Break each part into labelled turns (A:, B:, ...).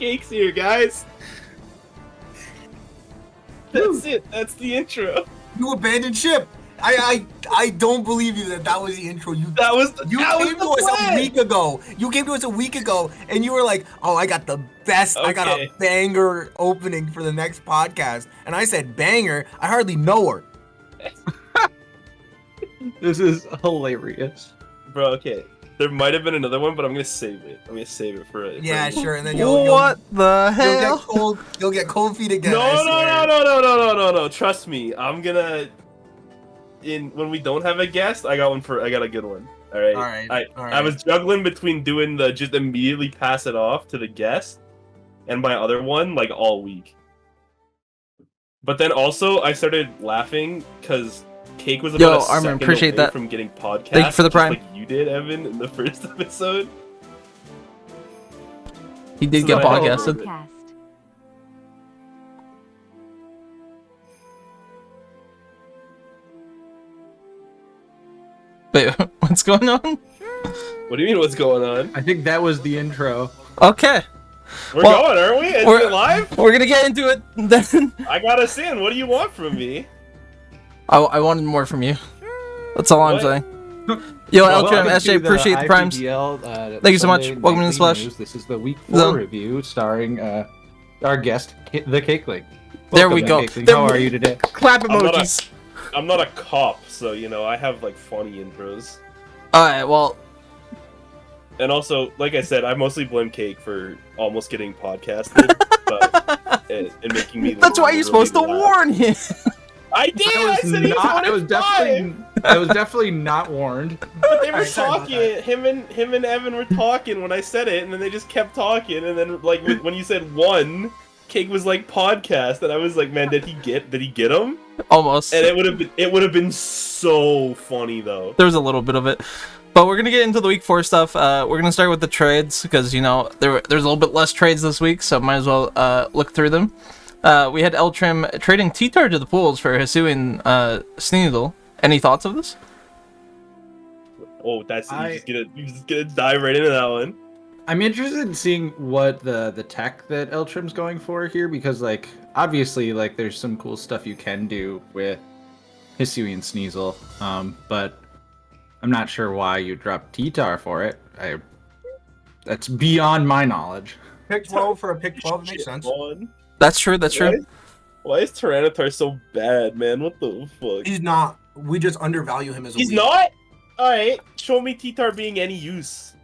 A: Cake's here, guys. That's it. That's the intro.
B: You abandoned ship. I don't believe you that was the intro. You came to us a week ago. You came to us a week ago, and you were like, "Oh, I got the best. I got a banger opening for the next podcast." And I said, "Banger? I hardly know her."
C: This is hilarious,
A: bro. Okay, there might have been another one, but I'm gonna save it. I'm gonna save it for it.
B: Yeah, sure. And then
D: what the hell?
B: You'll get cold feet again.
A: No. Trust me, I'm gonna. When we don't have a guest, I got a good one. All right. I was juggling between doing the just immediately pass it off to the guest, and my other one like all week. But then also I started laughing because Cake was about a second away from getting podcast.
D: Thank you for the prime.
A: Like you did, Evan, in the first episode.
D: He did get podcasted. Wait, what's going on?
A: What do you mean, what's going on?
C: I think that was the intro.
D: Okay.
A: We're going, aren't we? Is it live?
D: We're gonna get into it then.
A: I got us in. What do you want from me?
D: I wanted more from you. That's all I'm saying. Yo, Eltram, SJ, appreciate the primes.
C: IPDL,
D: thank you so much. Welcome to the Splash.
C: This is the week 4 review starring our guest, the Cakeling.
D: There we go.
C: How are you today?
D: Clap emojis.
A: I'm not a cop, so you know I have like funny intros.
D: Alright, well.
A: And also, like I said, I mostly blame Cake for almost getting podcasted, but and making me.
D: That's why you're supposed to warn him.
A: I did. I
C: was definitely not warned.
A: But they were talking. Him and Evan were talking when I said it, and then they just kept talking. And then, like when you said one, Cake was like podcast, and I was like, man, did he get him?
D: Almost.
A: And it would have been so funny though.
D: There's a little bit of it. But we're gonna get into the week 4 stuff. We're gonna start with the trades because you know there's a little bit less trades this week, so might as well look through them. We had Eltram trading T-Tar to the pools for Hisu and Sneasel. Any thoughts of this?
A: Oh, you're just gonna dive right into that one.
C: I'm interested in seeing what the tech that Eltram's going for here, because like obviously like there's some cool stuff you can do with Hisui and Sneasel, but I'm not sure why you dropped T-Tar for it. That's beyond my knowledge.
B: Pick 12 for a pick 12 makes sense.
D: That's true. That's true.
A: Why is Tyranitar so bad, man? What the fuck?
B: He's not. We just undervalue him as a
A: He's not? Alright, show me T-Tar being any use.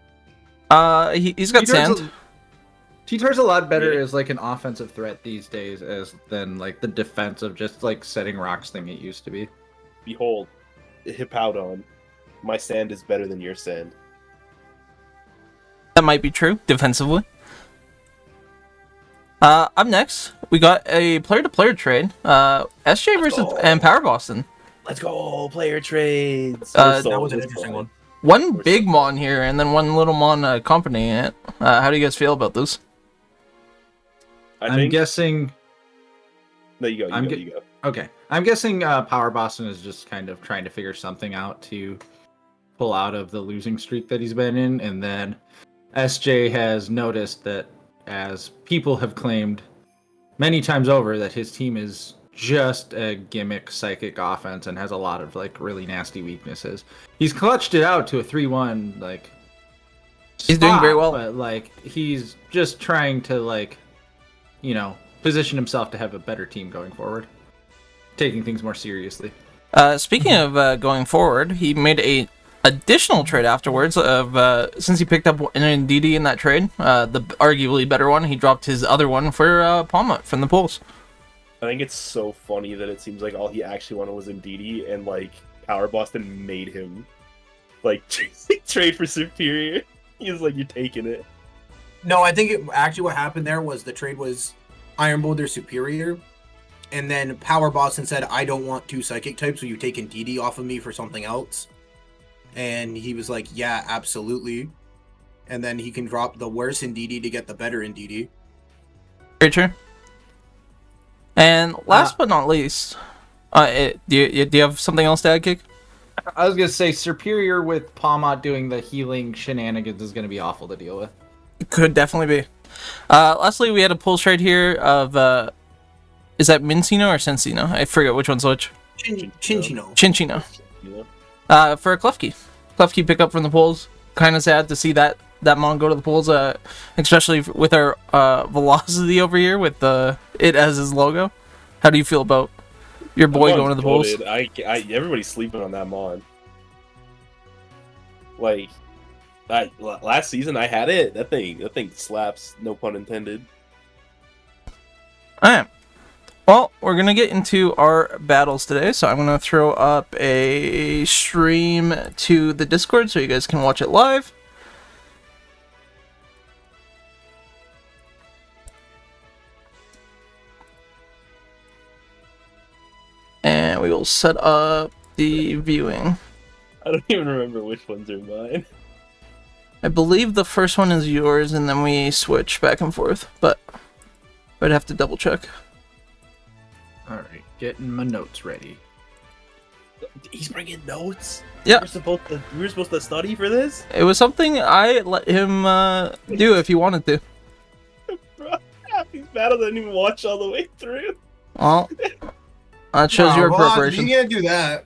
D: He's got sand.
C: T-Tar's a lot better as like an offensive threat these days than like the defensive just like setting rocks thing it used to be.
A: Behold, Hippowdon. My sand is better than your sand.
D: That might be true, defensively. Up next, we got a player-to-player trade. SJ versus and Power Boston.
A: Let's go, player trades.
B: That was an interesting one.
D: One big mon here, and then one little mon accompanying it. How do you guys feel about this?
C: I'm guessing...
A: No, you go.
C: Okay. I'm guessing Power Boston is just kind of trying to figure something out to pull out of the losing streak that he's been in, and then SJ has noticed that, as people have claimed many times over, that his team is just a gimmick psychic offense and has a lot of like really nasty weaknesses. He's clutched it out to a 3-1 like
D: he's doing very well,
C: but like he's just trying to like, you know, position himself to have a better team going forward, taking things more seriously.
D: Speaking of going forward, he made a additional trade afterwards of since he picked up an NDD in that trade, the arguably better one. He dropped his other one for Palma from the pools.
A: I think it's so funny that it seems like all he actually wanted was Ndidi, and like Power Boston made him like trade for Superior. He was like, "You're taking it."
B: No, I think actually what happened there was the trade was Iron Boulder Superior, and then Power Boston said, "I don't want 2 psychic types, so you take Ndidi off of me for something else." And he was like, "Yeah, absolutely." And then he can drop the worse Ndidi to get the better Ndidi.
D: Very true. And last but not least, do you have something else to add, Kick?
C: I was gonna say Superior with Palmot doing the healing shenanigans is gonna be awful to deal with.
D: It could definitely be. Lastly, we had a pulse right here of is that Mincino or Sensino? I forget which one's which.
B: Chinchino.
D: Chinchino. For a Klefki. Klefki pickup from the polls. Kind of sad to see that mon go to the polls, especially with our velocity over here with it as his logo. How do you feel about your boy going to the polls?
A: Everybody's sleeping on that mon. Like, last season I had it. That thing slaps. No pun intended.
D: All right. Well, we're going to get into our battles today, so I'm going to throw up a stream to the Discord so you guys can watch it live. And we will set up the viewing.
A: I don't even remember which ones are mine.
D: I believe the first one is yours, and then we switch back and forth, but I'd have to double check.
C: Alright, getting my notes ready.
A: He's bringing notes?
D: Yeah.
A: We were supposed to study for this?
D: It was something I let him do if he wanted to.
A: Bro, half these battles I didn't even watch all the way through.
D: Well, that shows your preparation.
B: You can't do that.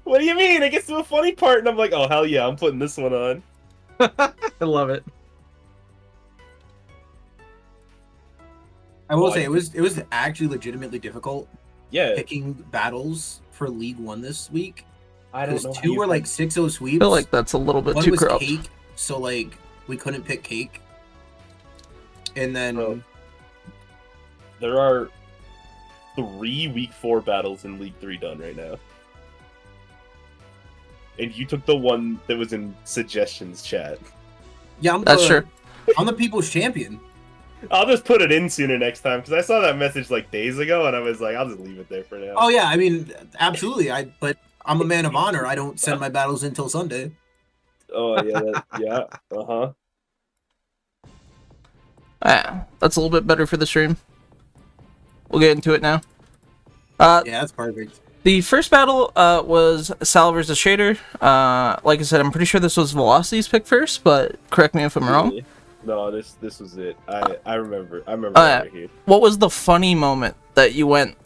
A: What do you mean? It gets to a funny part, and I'm like, oh, hell yeah, I'm putting this one on.
C: I love it.
B: I will say, it was actually legitimately difficult
A: Yeah.
B: picking battles for League 1 this week.
A: I don't know.
B: 2 were like 6-0 sweeps.
D: I feel like that's a little bit
B: One
D: too
B: was
D: corrupt.
B: Cake, so like we couldn't pick Cake. And then
A: Bro, there are 3 Week 4 battles in League 3 done right now. And you took the one that was in suggestions chat.
B: yeah,
D: That's true.
B: I'm the people's champion.
A: I'll just put it in sooner next time, because I saw that message like days ago, and I was like, I'll just leave it there for now.
B: Oh yeah, I mean, absolutely. But I'm a man of honor. I don't send my battles until Sunday.
A: Oh, yeah, yeah, uh-huh.
D: That's a little bit better for the stream. We'll get into it now.
B: Yeah, that's perfect.
D: The first battle was Sal versus Shader. Like I said, I'm pretty sure this was Velocity's pick first, but correct me if I'm wrong.
A: No, this was it. I remember right here.
D: What was the funny moment that you went,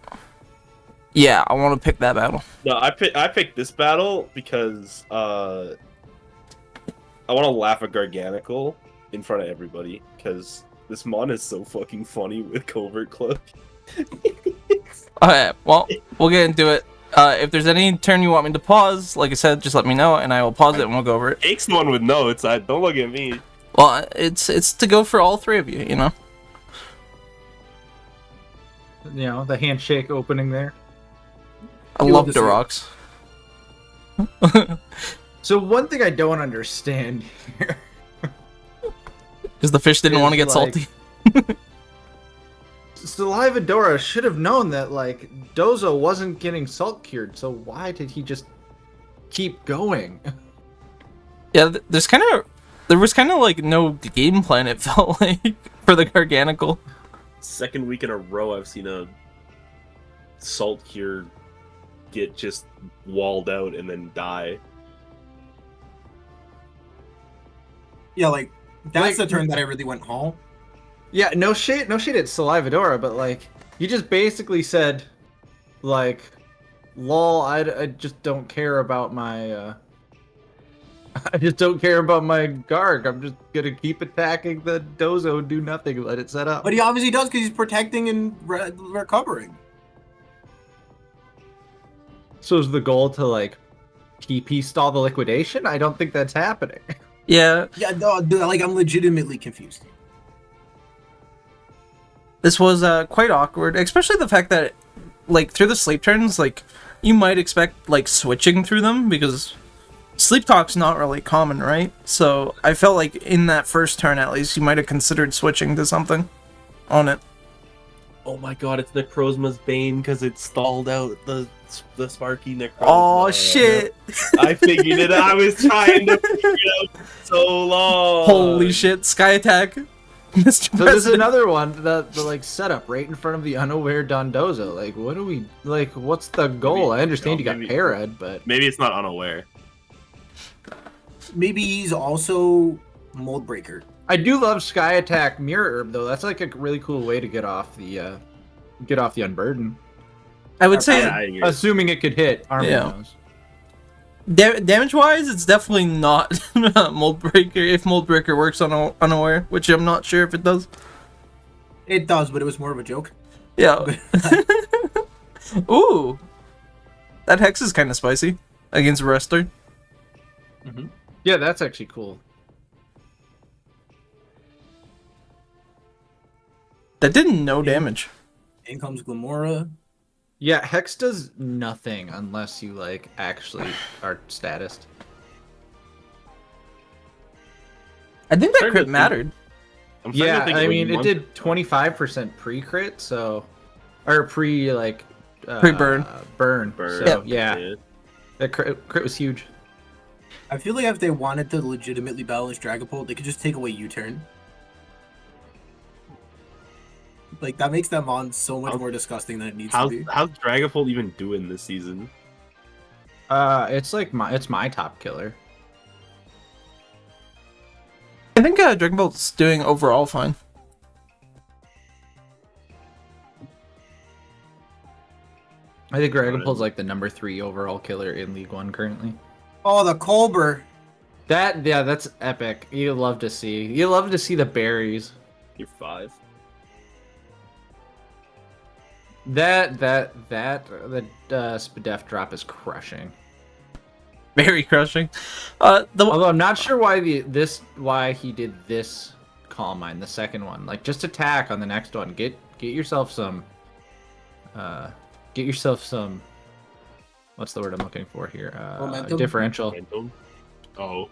D: yeah, I want to pick that battle?
A: No, I picked this battle because I want to laugh at Garganical in front of everybody, because this mon is so fucking funny with Covert Cloak.
D: Alright, well, we'll get into it. If there's any turn you want me to pause, like I said, just let me know, and I will pause it and we'll go over it.
A: Takes one with notes. Don't look at me.
D: Well, it's to go for all three of you, you know?
C: You know, the handshake opening there.
D: I love the rocks.
C: So one thing I don't understand here
D: Because the fish didn't want to get salty.
C: Salivadora should have known that, like, Dozo wasn't getting salt cured, so why did he just keep going?
D: Yeah, there was kind of like no game plan, it felt like, for the Garganical.
A: Second week in a row I've seen a salt cure get just walled out and then die.
B: Yeah, like that's the turn that I really went home.
C: Yeah, no shade at Salivadora, but like, you just basically said, like, lol, I just don't care about my, I just don't care about my Garg. I'm just gonna keep attacking the Dozo and do nothing, let it set up.
B: But he obviously does, because he's protecting and recovering.
C: So is the goal to, like, TP stall the liquidation? I don't think that's happening.
D: Yeah.
B: Yeah, no, like, I'm legitimately confused.
D: This was quite awkward, especially the fact that, like, through the sleep turns, like, you might expect, like, switching through them, because sleep talk's not really common, right? So I felt like in that first turn, at least, you might have considered switching to something on it.
A: Oh my god, it's Necrozma's Bane because it stalled out the Sparky Necrozma.
D: Oh shit!
A: I figured it. I was trying to figure it out so long.
D: Holy shit! Sky attack, Mr.
C: So there's
D: President.
C: another one, the like setup right in front of the unaware Dondozo. Like, what do we like? What's the goal? I understand you got Parad, but
A: maybe it's not unaware.
B: Maybe he's also Mold Breaker.
C: I do love Sky Attack Mirror Herb though. That's like a really cool way to get off the Unburden.
D: I would say,
C: assuming it could hit. Army knows.
D: Damage-wise, it's definitely not Mold Breaker. If Mold Breaker works on unaware, which I'm not sure if it does.
B: It does, but it was more of a joke.
D: Yeah. Ooh, that Hex is kind of spicy against Wrestler.
C: Mm-hmm. Yeah, that's actually cool.
D: That did no damage.
B: In comes Glamora.
C: Yeah, Hex does nothing unless you like actually are statused.
D: I think that crit mattered.
C: Yeah, I mean it did 25% pre-crit, so or pre-burn. Burn. So yeah. That crit was huge.
B: I feel like if they wanted to legitimately balance Dragapult, they could just take away U-turn. Like, that makes that mon so much more disgusting than it needs to be.
A: How's Dragapult even doing this season?
C: It's like it's my top killer.
D: I think Dragapult's doing overall fine.
C: I think Dragapult's like the number 3 overall killer in League 1 currently.
B: Oh, the Colbur.
C: That's epic. You love to see. You love to see the berries.
A: You're 5.
C: The Spadef drop is crushing.
D: Very crushing.
C: Although I'm not sure why he did this Calm Mind, the second one. Like, just attack on the next one. Get yourself some. What's the word I'm looking for here?
B: Momentum?
C: Differential.
A: Momentum? Oh.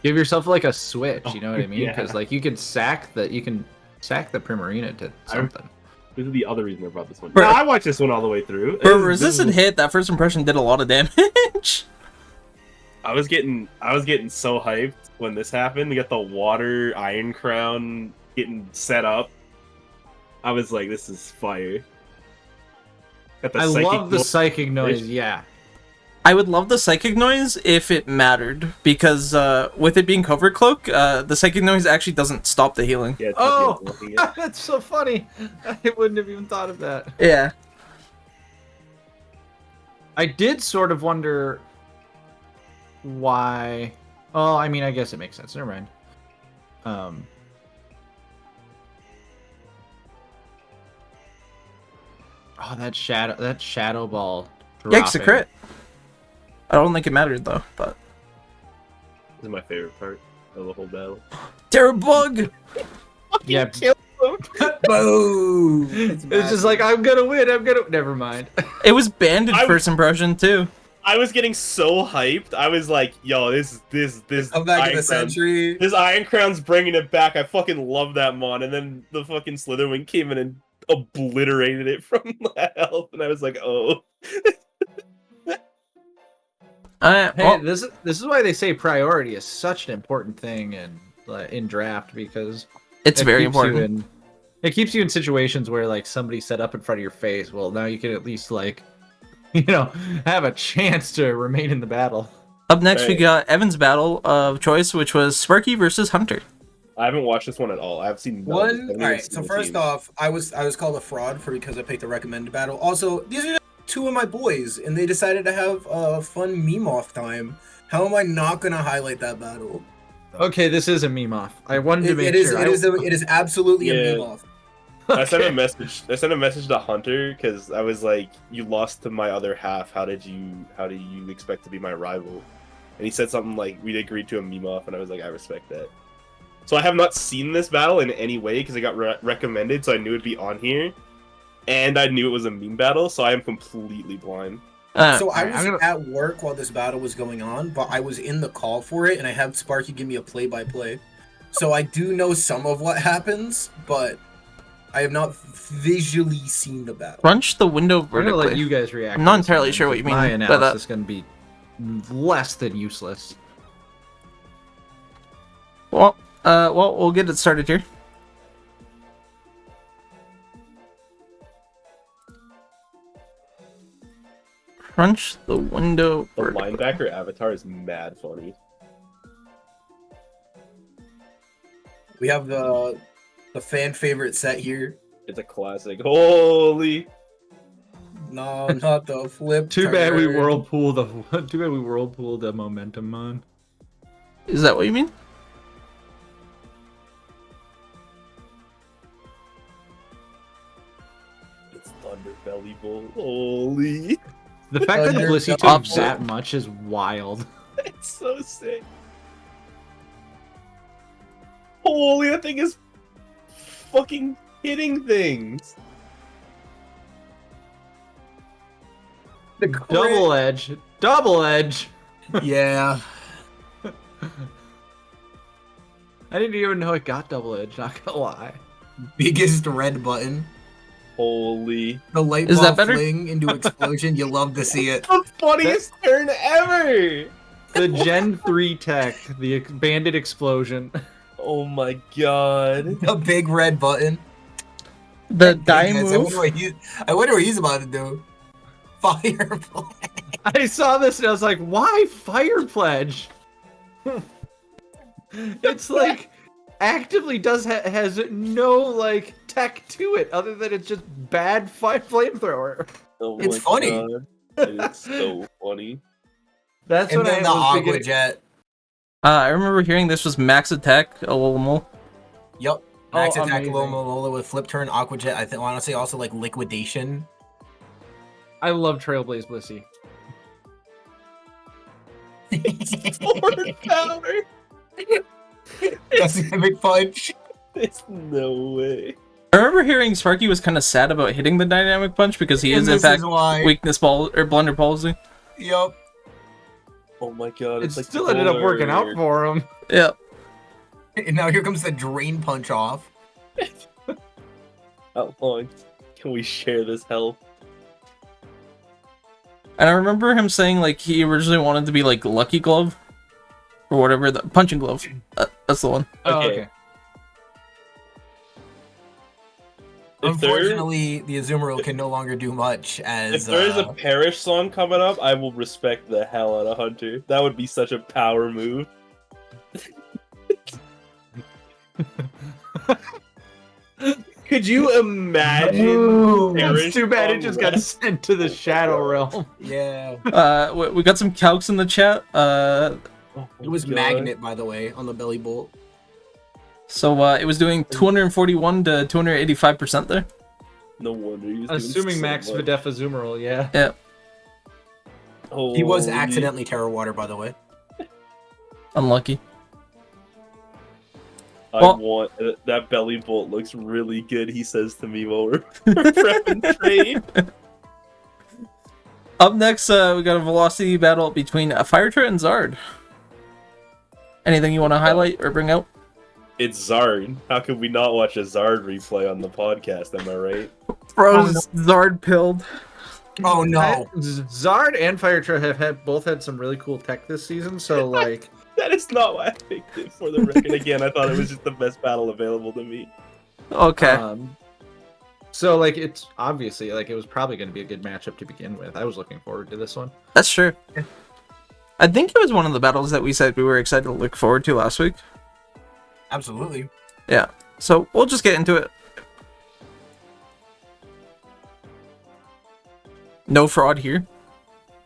C: Give yourself like a switch. You know what I mean? Because like you can sack the Primarina to something.
A: This is the other reason I brought this one. Yeah, I watched this one all the way through.
D: For resistant hit, that first impression did a lot of damage.
A: I was getting so hyped when this happened to get the water Iron Crown getting set up. I was like, this is fire.
C: I love the psychic noise, yeah.
D: I would love the psychic noise if it mattered, because with it being cover cloak, the psychic noise actually doesn't stop the healing.
A: Yeah,
C: that's so funny. I wouldn't have even thought of that.
D: Yeah.
C: I did sort of wonder why. Oh, I mean, I guess it makes sense. Never mind. Oh, that shadow ball.
D: Yikes, a crit. I don't think it mattered though, but
A: this is my favorite part of the whole battle.
D: Terrabug!
C: Yeah.
B: Boom!
C: It's just like, I'm gonna win. Never mind.
D: It was banned in first impression too.
A: I was getting so hyped. I was like, "Yo, this
B: I'm back in the Sandshrew.
A: This Iron Crown's bringing it back. I fucking love that mon." And then the fucking Slitherwing came in and obliterated it from health, and I was like, "Oh."
C: Hey, this is why they say priority is such an important thing in draft, because
D: it's very important.
C: It keeps you in situations where like somebody set up in front of your face. Well, now you can at least like, have a chance to remain in the battle.
D: Up next, we got Evan's battle of choice, which was Sparky versus Hunter.
A: I haven't watched this one at all. I've seen
B: one. All right. So first off, I was called a fraud because I picked the recommended battle. Also, these are two of my boys, and they decided to have a fun meme off time. How am I not gonna highlight that battle?
C: Okay, this is a meme off. I wanted to make sure.
B: It is absolutely a meme off.
A: Okay. I sent a message to Hunter because I was like, "You lost to my other half. How do you expect to be my rival?" And he said something like, "We agreed to a meme off," and I was like, "I respect that." So I have not seen this battle in any way because it got recommended, so I knew it'd be on here. And I knew it was a meme battle, so I am completely blind.
B: So I was at work while this battle was going on, but I was in the call for it, and I had Sparky give me a play-by-play. So I do know some of what happens, but I have not visually seen the battle.
D: Crunch the window vertically.
C: I'm gonna let you guys react.
D: I'm not entirely sure what you mean.
C: My analysis is gonna be less than useless.
D: Well, we'll get it started here. Crunch the window.
A: The linebacker avatar is mad funny.
B: We have the fan favorite set here.
A: It's a classic. Holy.
B: No, not the flip.
C: Too bad we
B: turn.
C: whirlpool the momentum on.
D: Is that what you mean?
A: It's Thunder Belly Bowl. Holy.
C: The fact that
B: Thunder
C: Blissey took
D: Opposite.
C: that much is wild.
A: It's so sick. Holy, that thing is fucking hitting things.
B: The crit.
C: Double edge.
B: Yeah.
C: I didn't even know it got double edge, not gonna lie.
B: Biggest red button.
A: Holy.
B: The light
D: Is
B: ball
D: that better?
B: fling into explosion. You love to see it.
A: The funniest turn ever.
C: The Gen 3 tech, the bandit explosion.
A: Oh my god.
B: The big red button.
D: The die
B: Yes,
D: move.
B: I wonder what he's about to do. Fire play.
C: I saw this and I was like, why Fire Pledge? It's like actively has no like tech to it other than it's just bad flamethrower.
A: Oh
B: It's
A: my
B: funny.
A: God. It is so funny.
C: That's
B: And
C: what I
B: then the
C: was
B: aqua
C: beginning.
B: jet.
D: I remember hearing this was max attack. A little more.
B: Yep. Max
C: Oh,
B: attack
C: amazing.
B: Lola with flip turn, aqua jet. I want to say also like liquidation.
C: I love Trailblaze Blissey.
A: Forward power.
B: Dynamic punch.
A: There's no way.
D: I remember hearing Sparky was kind of sad about hitting the dynamic punch because he
B: And
D: is in
B: this
D: fact
B: why.
D: weakness ball or blunder palsy.
B: Yep.
A: Oh my god.
C: It
A: It's like
C: still ended up working out for him.
D: Yeah.
B: And now here comes the drain punch off.
A: How long can we share this hell?
D: And I remember him saying like he originally wanted to be like Lucky Glove or whatever, the punching glove. That's the one.
A: Okay. If there,
B: Unfortunately, the Azumarill can no longer do much as
A: if there is a Parish song coming up, I will respect the hell out of Hunter. That would be such a power move. Could you imagine?
C: It's too bad it just got sent to the Shadow Realm.
B: Yeah.
D: We got some calcs in the chat.
B: It was magnet, by the way, on the belly bolt.
D: So it was doing 241 to 285% there.
A: No wonder he's doing
C: Assuming
A: so
C: Max
A: much.
C: Videf Azumarill, yeah.
D: Yeah.
B: He was
A: Holy-
B: accidentally Terror Water, by the way.
D: Unlucky.
A: I
D: Well-
A: want that belly bolt looks really good. He says to me while we're prepping trade.
D: Up next, we got a velocity battle between Firetra and Zard. Anything you want to highlight or bring out?
A: It's Zard. How could we not watch a Zard replay on the podcast? Am I right?
D: Bro,
B: Oh, no.
D: Zard pilled.
B: Oh no.
C: Zard and Firetra have both had some really cool tech this season, so like
A: That is not why I picked it. For the record, again, I thought it was just the best battle available to me.
D: Okay.
C: so like it's obviously like it was probably going to be a good matchup to begin with. I was looking forward to this one.
D: That's true. I think it was one of the battles that we said we were excited to look forward to last week.
B: Absolutely.
D: Yeah. So we'll just get into it. No fraud here.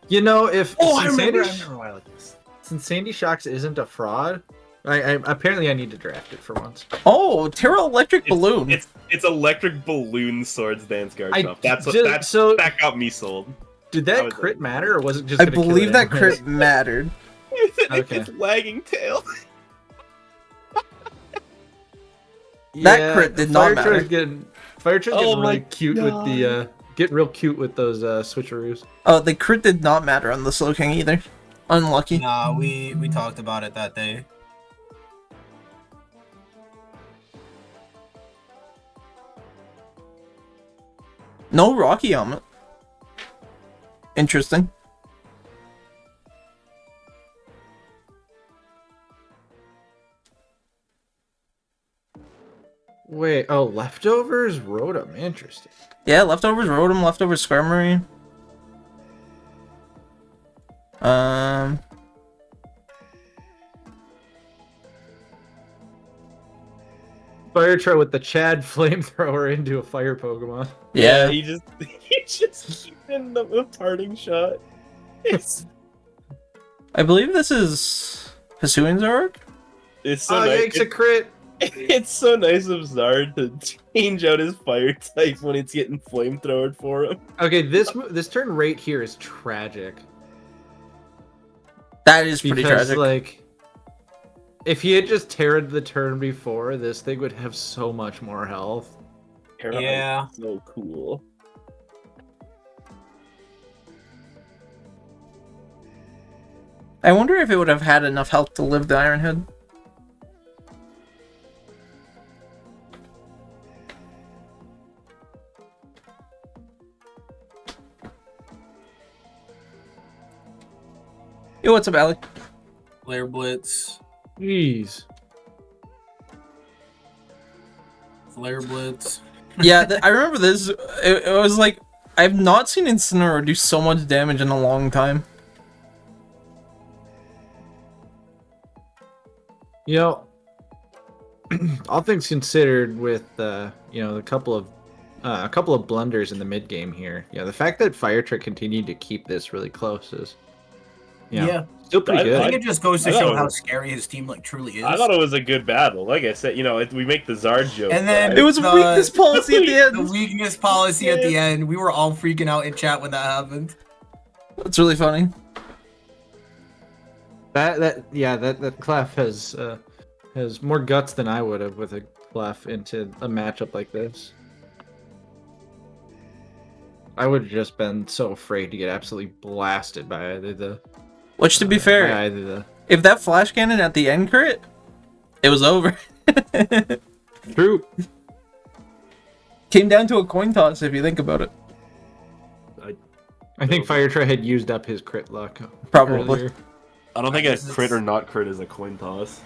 C: You know, if
B: I
C: since
B: remember
C: why I like this. Since Sandy Shocks isn't a fraud, I apparently I need to draft it for once.
D: Oh, Terra Electric Balloon.
A: It's electric balloon swords dance guard
C: I
A: jump. That's
C: just- so-
A: that got me sold.
C: Did
A: That
C: that
A: was
C: crit matter, or was it just?
D: I
C: gonna kill
D: believe
C: it
D: that
C: anyways?
D: crit mattered.
C: Okay.
A: It's lagging tail.
D: That crit did not matter.
C: Firetra's
A: Oh
C: getting
A: my
C: really cute with the getting real cute with those switcheroos.
D: Oh, the crit did not matter on the Slow King either. Unlucky.
B: Nah, we talked about it that day.
D: No Rocky helmet. Interesting.
C: Wait, oh, leftovers Rotom, interesting.
D: Yeah, leftovers Rotom, leftovers Skarmory.
C: Firetra with the Chad flamethrower into a fire Pokemon.
D: Yeah.
A: he just keeps hitting the parting shot.
D: I believe this is Hisuian's arc.
A: It's so
C: Oh,
A: nice.
C: Yank's a crit.
A: It's so nice of Zard to change out his fire type when it's getting flamethrowered for him.
C: Okay, this turn right here is tragic.
D: That is pretty
C: Because,
D: tragic.
C: like, if he had just terrored the turn before, this thing would have so much more health.
B: Yeah.
A: So cool.
D: I wonder if it would have had enough health to live the Iron Head. Yo, what's up, Allie?
B: Flare Blitz.
C: Jeez.
B: Flare Blitz.
D: Yeah, I remember this. It was like, I've not seen Incineroar do so much damage in a long time.
C: You know, all things considered, with a couple of blunders in the mid game here, the fact that Firetra continued to keep this really close is,
B: Yeah.
C: still pretty
B: I
C: good.
B: think it just goes to
A: I thought
B: show
A: it
B: how
A: was-
B: scary his team truly is.
A: I thought it was a good battle. Like I said, we make the Zard joke.
B: And then
A: right?
D: It was
B: The-
D: weakness policy at the
B: the
D: end.
B: weakness policy at the end. We were all freaking out in chat when that happened.
D: That's really funny.
C: That Clef has more guts than I would have with a Clef into a matchup like this. I would have just been so afraid to get absolutely blasted by either the.
D: Which, to be fair,
C: by either the.
D: if that flash cannon at the end crit, it was over.
C: True.
D: Came down to a coin toss if you think about it.
C: I think Firetra had used up his crit luck.
D: Probably.
C: earlier.
A: I don't think a
B: This is-
A: crit or not crit is a coin toss.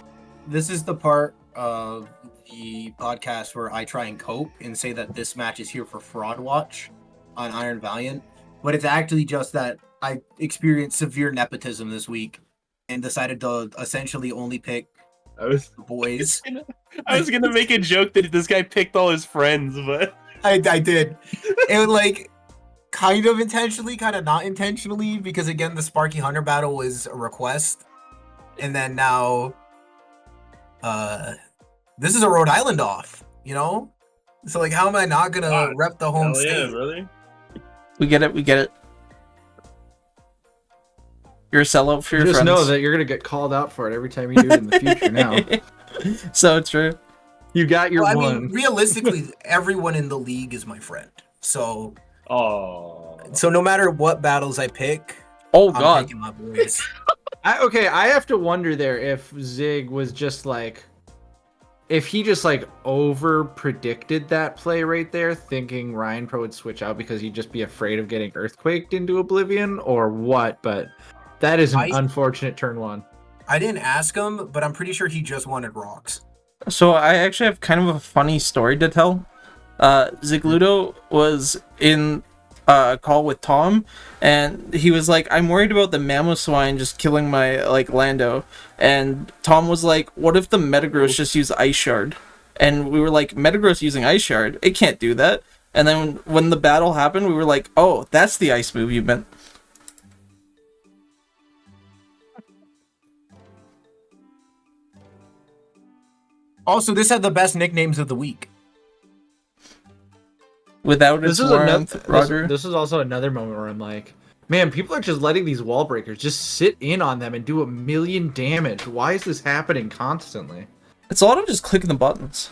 B: This is the part of the podcast where I try and cope and say that this match is here for Fraud Watch on Iron Valiant, but it's actually just that I experienced severe nepotism this week and decided to essentially only pick
A: I was
B: the boys.
A: gonna make a joke that this guy picked all his friends, but
B: I did. It was like kind of intentionally, kind of not intentionally, because again, the Sparky Hunter battle was a request, and then now, this is a Rhode Island off, So like, how am I not gonna rep the home
A: hell yeah,
B: state?
A: brother.
D: We get it. We get it. You're a sellout for your
C: Just
D: friends.
C: know that you're gonna get called out for it every time you do it in the future. Now
D: So true.
C: you got your
B: Well, I
C: one.
B: mean, realistically, everyone in the league is my friend. So
A: Oh,
B: no matter what battles I pick,
D: Oh
B: I'm
D: god.
B: picking my boys.
C: I have to wonder there if Zig was just like, if he just like over predicted that play right there, thinking Ryan Pro would switch out because he'd just be afraid of getting earthquaked into oblivion or what. But that is an unfortunate turn one.
B: I didn't ask him, but I'm pretty sure he just wanted rocks.
D: So I actually have kind of a funny story to tell. Zigludo was in a call with Tom, and he was like, I'm worried about the Mamoswine just killing my Lando. And Tom was like, what if the Metagross just use Ice Shard? And we were like, Metagross using Ice Shard? It can't do that. And then when the battle happened, we were like, oh, that's the ice move you meant.
B: Also, this had the best nicknames of the week.
D: Without its
C: This is
D: warmth, Roger.
C: this is also another moment where I'm like, man, people are just letting these wall breakers just sit in on them and do 1,000,000 damage. Why is this happening constantly?
D: It's a lot of just clicking the buttons.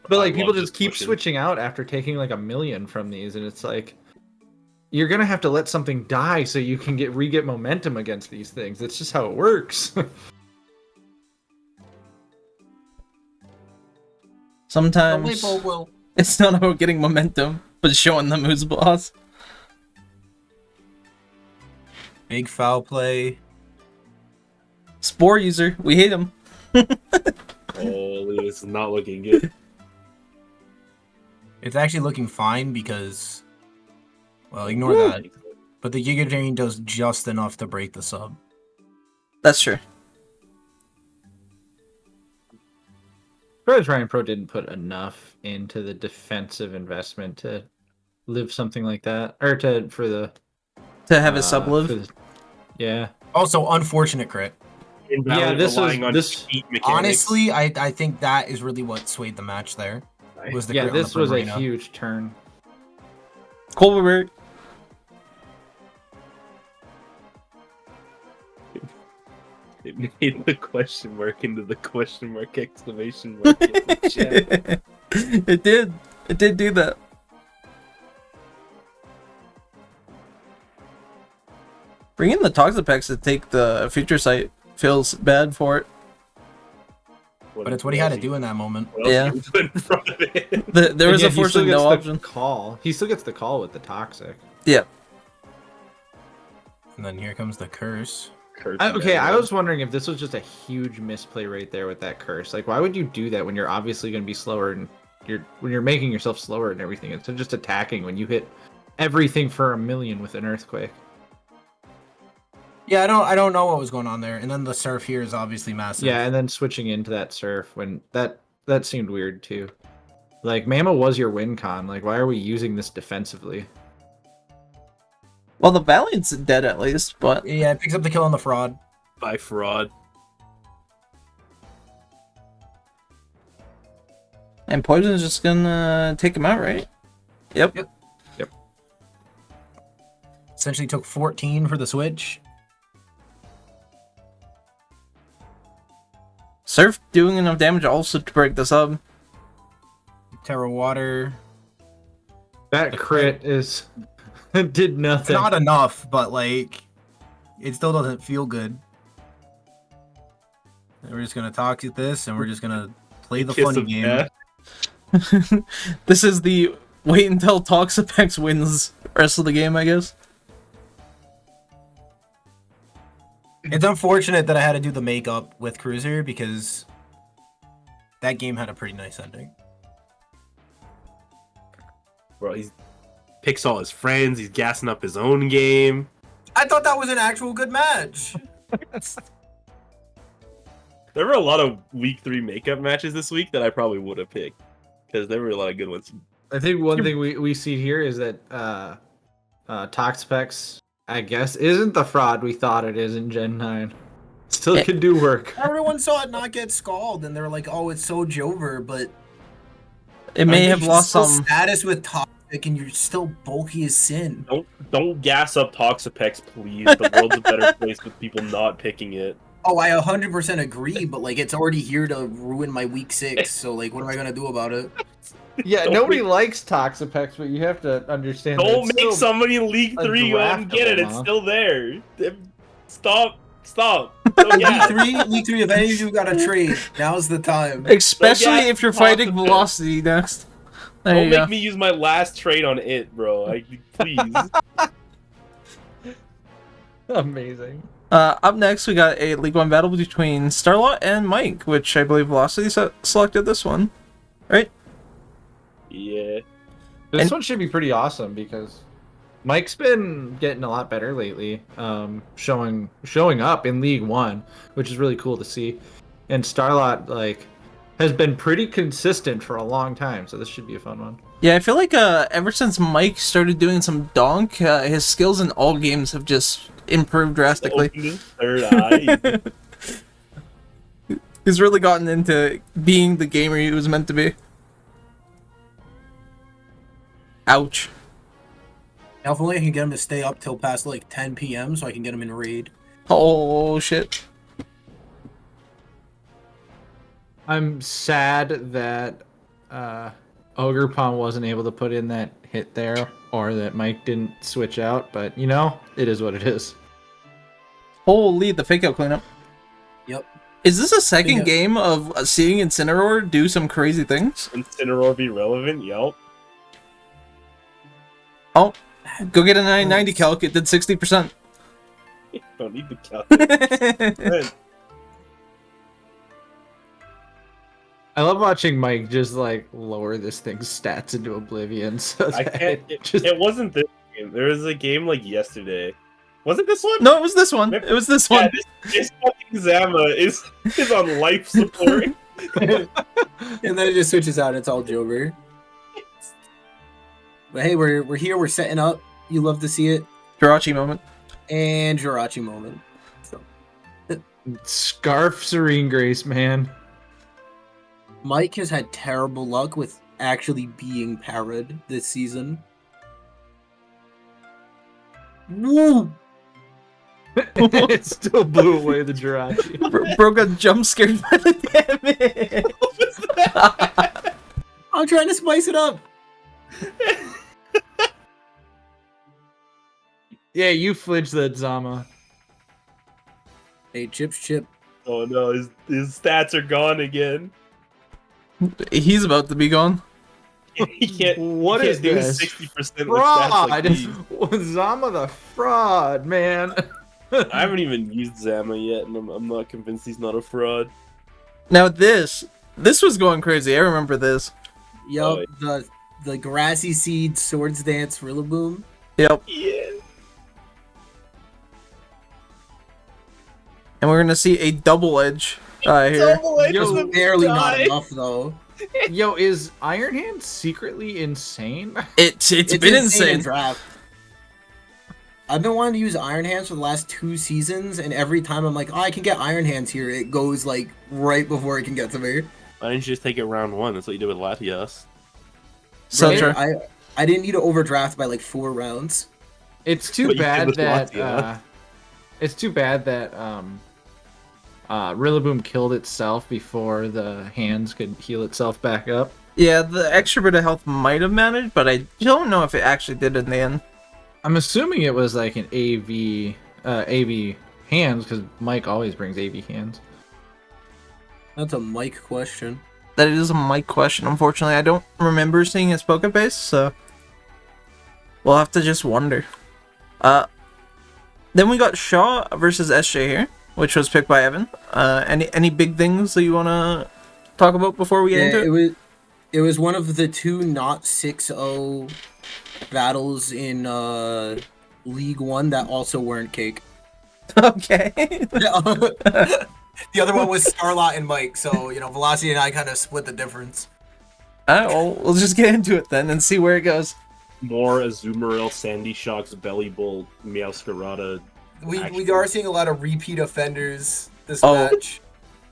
C: But like
A: I
C: people
A: love
C: just
A: this
C: keep
A: pushing.
C: switching out after taking like 1,000,000 from these, and it's like you're gonna have to let something die so you can get momentum against these things. That's just how it works.
D: Sometimes it's not about getting momentum, but showing them who's boss.
B: Big foul play.
D: Spore user, we hate him.
A: holy, this is not looking good.
B: It's actually looking fine because, well, ignore that. But the Giga Drain does just enough to break the sub.
D: That's true.
C: Trying Pro didn't put enough into the defensive investment to live something like that, or to
D: have a sub live.
C: Yeah.
B: Also, unfortunate crit.
A: Yeah, this was
B: honestly, I think that is really what swayed the match there. Was the crit
C: this was a huge turn.
D: Colbert.
A: It made the question mark into the question mark exclamation mark in the chat.
D: It did. It did do that. Bringing the Toxapex to take the future sight feels bad for it.
B: But it's what he had to do in that moment.
D: Yeah. There was a force and no option.
C: Call. He still gets the call with the toxic.
D: Yeah.
B: And then here comes the curse.
C: I was wondering if this was just a huge misplay right there with that curse. Like, why would you do that when you're obviously going to be slower and when you're making yourself slower and everything? It's just attacking when you hit everything for 1,000,000 with an earthquake.
B: Yeah, I don't know what was going on there. And then the surf here is obviously massive.
C: Yeah, and then switching into that surf when that seemed weird too. Like, Mama was your win con. Like, why are we using this defensively?
D: Well, the Valiant's dead at least, but
B: yeah, it picks up the kill on the fraud.
A: By fraud.
D: And Poison's just gonna take him out, right? Yep.
B: Essentially took 14 for the switch.
D: Surf doing enough damage also to break this up.
B: Terra Water.
C: That crit is did nothing.
B: It's not enough, but like it still doesn't feel good. And we're just gonna talk at this, and we're just gonna play the funny game.
D: This is the wait until Toxapex wins the rest of the game, I guess.
B: It's unfortunate that I had to do the makeup with Cruiser because that game had a pretty nice ending.
A: Bro, he picks all his friends. He's gassing up his own game.
B: I thought that was an actual good match.
A: There were a lot of week 3 makeup matches this week that I probably would have picked because there were a lot of good ones.
C: I think one thing we see here is that Toxapex, I guess, isn't the fraud we thought it is in Gen 9. Still can do work.
B: Everyone saw it not get scald, and they're like, "Oh, it's so Jover," but
D: it may have lost some
B: status with Toxic, and you're still bulky as sin.
A: Don't gas up Toxapex, please. The world's a better place with people not picking it.
B: Oh, I 100% agree, but like it's already here to ruin my week 6. So like, what am I gonna do about it?
C: Yeah, nobody likes Toxapex, but you have to understand.
A: Don't make somebody in League 3 go out and get it. It's still there. Stop.
B: League 3, if any of you got a trade, now's the time.
D: Especially if you're fighting Velocity next.
A: Don't make me use my last trade on it, bro. Please.
C: Amazing.
D: Up next, we got a League 1 battle between Starlot and Mike, which I believe Velocity selected this one. Right?
A: Yeah.
C: This one should be pretty awesome because Mike's been getting a lot better lately, showing up in League 1, which is really cool to see. And Starlot has been pretty consistent for a long time, so this should be a fun one.
D: Yeah, I feel like ever since Mike started doing some donk, his skills in all games have just improved drastically.
A: His third eye.
D: He's really gotten into being the gamer he was meant to be. Ouch.
B: Hopefully I can get him to stay up till past like 10 p.m. so I can get him in raid.
D: Oh, shit.
C: I'm sad that Ogre Pawn wasn't able to put in that hit there, or that Mike didn't switch out, but you know, it is what it is.
D: Holy, the fake out cleanup.
B: Yep.
D: Is this a second game of seeing Incineroar do some crazy things?
A: Incineroar be relevant? Yep.
D: Oh, go get a 990 calc. It did 60%.
A: Don't need the calc.
C: I love watching Mike just lower this thing's stats into oblivion. So
A: it wasn't this game. There was a game yesterday. Was it this one?
D: No, it was this one. It was this one.
A: This fucking Zama is on life support.
B: And then it just switches out. It's all Jover. But hey, we're here. We're setting up. You love to see it.
D: Jirachi moment.
B: And Jirachi moment. So.
C: Scarf Serene Grace, man.
B: Mike has had terrible luck with actually being parried this season. Woo!
C: It still blew away the Jirachi.
D: Bro got jump scared by the damage.
A: What was that?
B: I'm trying to spice it up.
C: Yeah, you flinch that Zama.
B: Hey, Chip.
A: Oh no, his stats are gone again.
D: He's about to be gone.
A: He can't.
C: What
A: he
C: is
A: can't do
C: this?
A: 60% with stats like these.
C: Zama the fraud, man.
A: I haven't even used Zama yet, and I'm not convinced he's not a fraud.
D: Now this was going crazy. I remember this.
B: Yup, the Grassy Seed Swords Dance Rillaboom.
D: Yep.
A: Yeah.
D: And we're gonna see a double edge here.
A: Double edge
B: Yo,
A: is the
B: barely not
A: die.
B: enough though.
C: Yo, is Iron Hand secretly insane?
D: It's been insane.
B: in draft. I've been wanting to use Iron Hands for the last 2 seasons, and every time I'm like, oh, I can get Iron Hands here, it goes like right before it can get to me.
A: Why didn't you just take it round 1? That's what you did with Latias.
D: Sandshrew.
B: I didn't need to overdraft by like 4 rounds.
C: It's too
A: What you did
C: bad
A: with
C: that
A: Latia.
C: it's too bad that Rillaboom killed itself before the hands could heal itself back up.
D: Yeah, the extra bit of health might have managed, but I don't know if it actually did in the end.
C: I'm assuming it was like an AV hands because Mike always brings AV hands.
B: That's a Mike question.
D: That is a Mike question. Unfortunately, I don't remember seeing his Pokebase, so we'll have to just wonder. Then we got Shaw versus SJ here, which was picked by Evan. Any big things that you want to talk about before we get into it?
B: It was one of the 2 not 6-0 battles in League 1 that also weren't Cake.
D: Okay.
B: The other one was Starlot and Mike, so Velocity and I kind of split the difference.
D: Alright, well, we'll just get into it then and see where it goes.
A: More Azumarill, Sandy Shocks, Belly Bolt, Meowscarada.
B: We are seeing a lot of repeat offenders this match.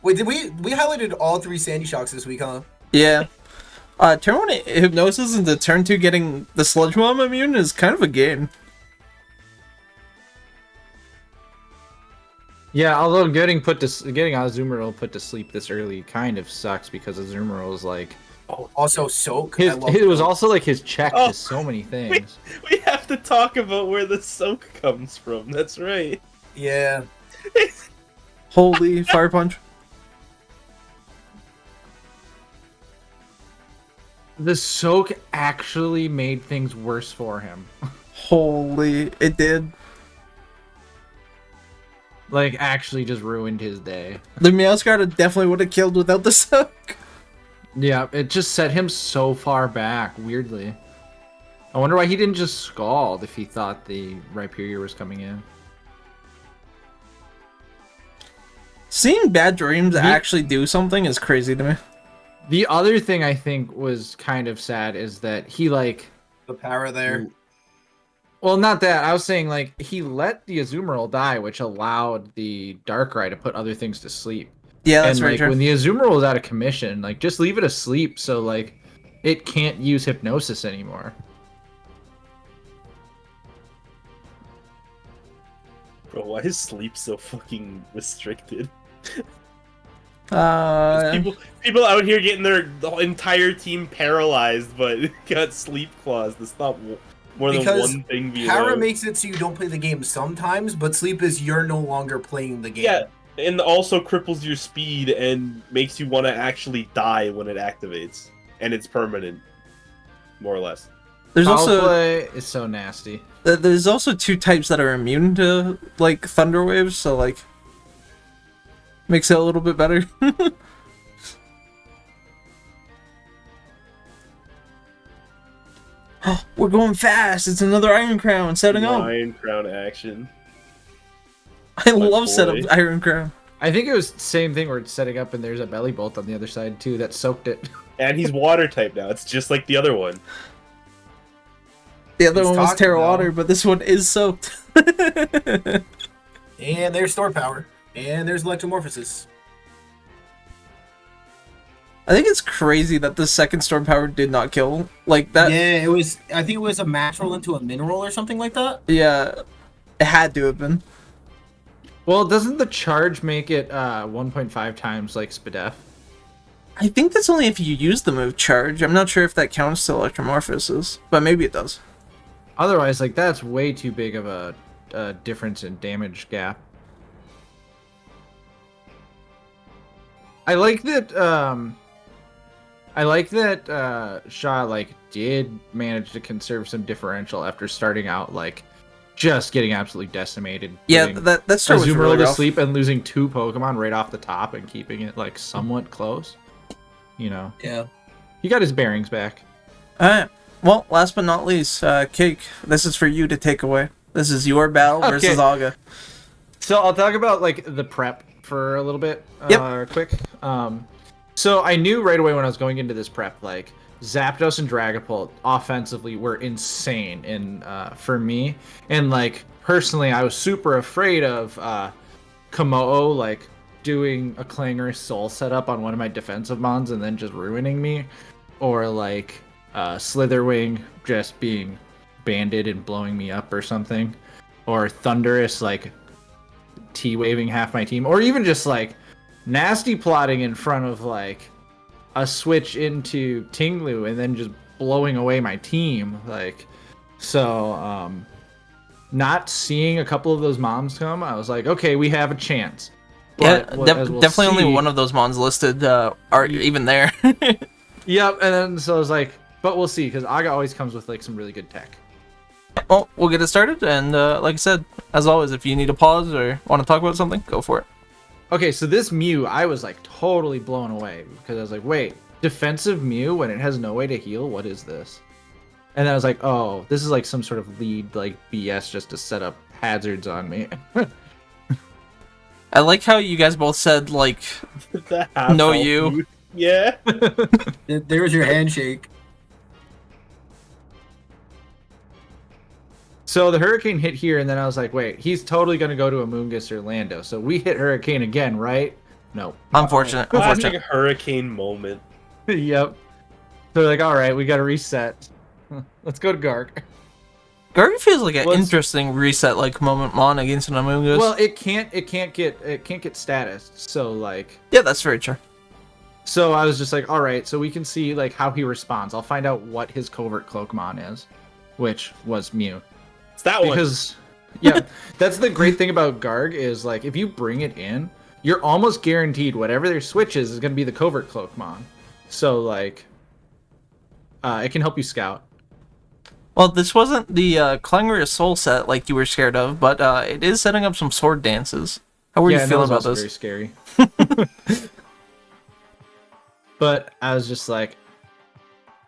B: Wait, did we highlighted all 3 Sandy Shocks this week, huh?
D: Yeah. Turn 1 Hypnosis into turn 2 getting the Sludge Bomb immune is kind of a game.
C: Yeah, although getting Azumarill put to sleep this early kind of sucks because Azumarill is like
B: also Soak.
C: It was also like his check to so many things.
A: We have to talk about where the soak comes from. That's right.
B: Yeah.
D: Holy Fire Punch.
C: The soak actually made things worse for him.
D: Holy, it did.
C: Like, actually just ruined his day.
D: The Meowscarada definitely would have killed without the soak.
C: Yeah, it just set him so far back, weirdly. I wonder why he didn't just Scald if he thought the Rhyperior was coming in.
D: Seeing Bad Dreams actually do something is crazy to me.
C: The other thing I think was kind of sad is that he, like...
B: The power there.
C: Well, not that. I was saying, like, he let the Azumarill die, which allowed the Darkrai to put other things to sleep.
D: Yeah, that's
C: and,
D: very
C: like,
D: true.
C: when the Azumarill is out of commission, like, just leave it asleep so, like, it can't use Hypnosis anymore.
A: Bro, why is sleep so fucking restricted? People out here getting the entire team paralyzed, but got sleep clause to stop more than one thing being
B: Para
A: out.
B: makes it so you don't play the game sometimes, but sleep is you're no longer playing the game.
A: Yeah, and also cripples your speed and makes you want to actually die when it activates, and it's permanent, more or less.
D: There's
C: Foul
D: also
C: play is so nasty.
D: There's also 2 types that are immune to like thunder waves, so like makes it a little bit better. We're going fast. It's another Iron Crown setting up.
A: Iron Crown action.
D: I love setup Iron Crown.
C: I think it was the same thing where it's setting up and there's a belly bolt on the other side too that soaked it.
A: And he's water type now. It's just like the other one.
D: The other one was Terra Water, but this one is soaked.
B: And there's Store Power. And there's Electromorphosis.
D: I think it's crazy that the second Storm Power did not kill. Like that.
B: Yeah, it was. I think it was a match roll into a mineral or something like that.
D: Yeah, it had to have been.
C: Well, doesn't the charge make it 1.5 times like Spadef?
D: I think that's only if you use the move charge. I'm not sure if that counts to Electromorphosis, but maybe it does.
C: Otherwise, like that's way too big of a difference in damage gap. I like that. Shaw like did manage to conserve some differential after starting out like just getting absolutely decimated.
D: Yeah, that start was really
C: to
D: rough.
C: sleep and losing 2 Pokemon right off the top and keeping it like somewhat close. You know.
B: Yeah.
C: He got his bearings back.
D: Alright. Well, last but not least, Cake, this is for you to take away. This is your battle versus Aga.
C: So I'll talk about like the prep for a little bit, quick. So I knew right away when I was going into this prep, like Zapdos and Dragapult offensively were insane in for me, and like personally, I was super afraid of Komodo like doing a Clangorous Soul setup on one of my defensive mons and then just ruining me, or like Slitherwing just being banded and blowing me up or something, or Thunderous like T-waving half my team, or even just like nasty plotting in front of like a switch into Tinglu and then just blowing away my team. Like, so not seeing a couple of those moms come, I was like, okay, we have a chance. But
D: definitely only one of those mons listed are even there.
C: Yep, and then so I was like, but we'll see, because Aga always comes with like some really good tech.
D: Well, we'll get it started, and like I said, as always, if you need a pause or want to talk about something, go for it.
C: Okay, so this Mew, I was like totally blown away, because I was like, wait, defensive Mew when it has no way to heal? What is this? And then I was like, oh, this is like some sort of lead like BS just to set up hazards on me.
D: I like how you guys both said, like, no you.
A: Yeah.
B: There's your handshake.
C: So the Hurricane hit here, and then I was like, wait, he's totally going to go to Amoonguss or Lando. So we hit Hurricane again, right? No.
D: Unfortunate.
A: Classic Hurricane moment.
C: Yep. So they're like, all right, we got to reset. Let's go to Garg.
D: Garg feels like an interesting reset like moment mon against an Amoonguss.
C: Well, it can't get status. So like,
D: yeah, that's very true.
C: So I was just like, all right, so we can see like how he responds. I'll find out what his covert Cloakmon is, which was Mew.
A: It's that one.
C: Because yeah, that's the great thing about Garg is like if you bring it in, you're almost guaranteed whatever their switch is going to be the covert Cloakmon. So like, it can help you scout.
D: Well, this wasn't the Clangorous Soul set like you were scared of, but it is setting up some sword dances. How were you feeling about this?
C: Very scary. But I was just like,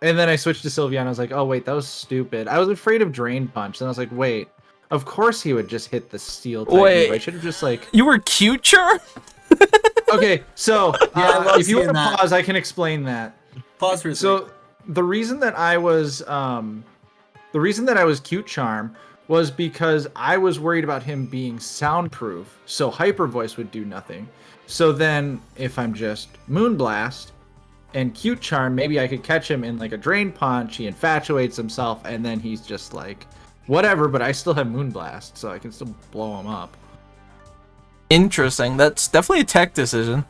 C: and then I switched to Sylveon. I was like, oh wait, that was stupid. I was afraid of Drain Punch. And I was like, wait, of course he would just hit the Steel type move. I should have just like.
D: You were cute, Char?
C: Okay, so if you want to pause, I can explain that.
B: Pause for a second.
C: So the reason that I was Cute Charm was because I was worried about him being soundproof, so Hyper Voice would do nothing. So then if I'm just Moonblast and Cute Charm, maybe I could catch him in like a Drain Punch, he infatuates himself, and then he's just like, whatever, but I still have Moonblast, so I can still blow him up.
D: Interesting. That's definitely a tech decision.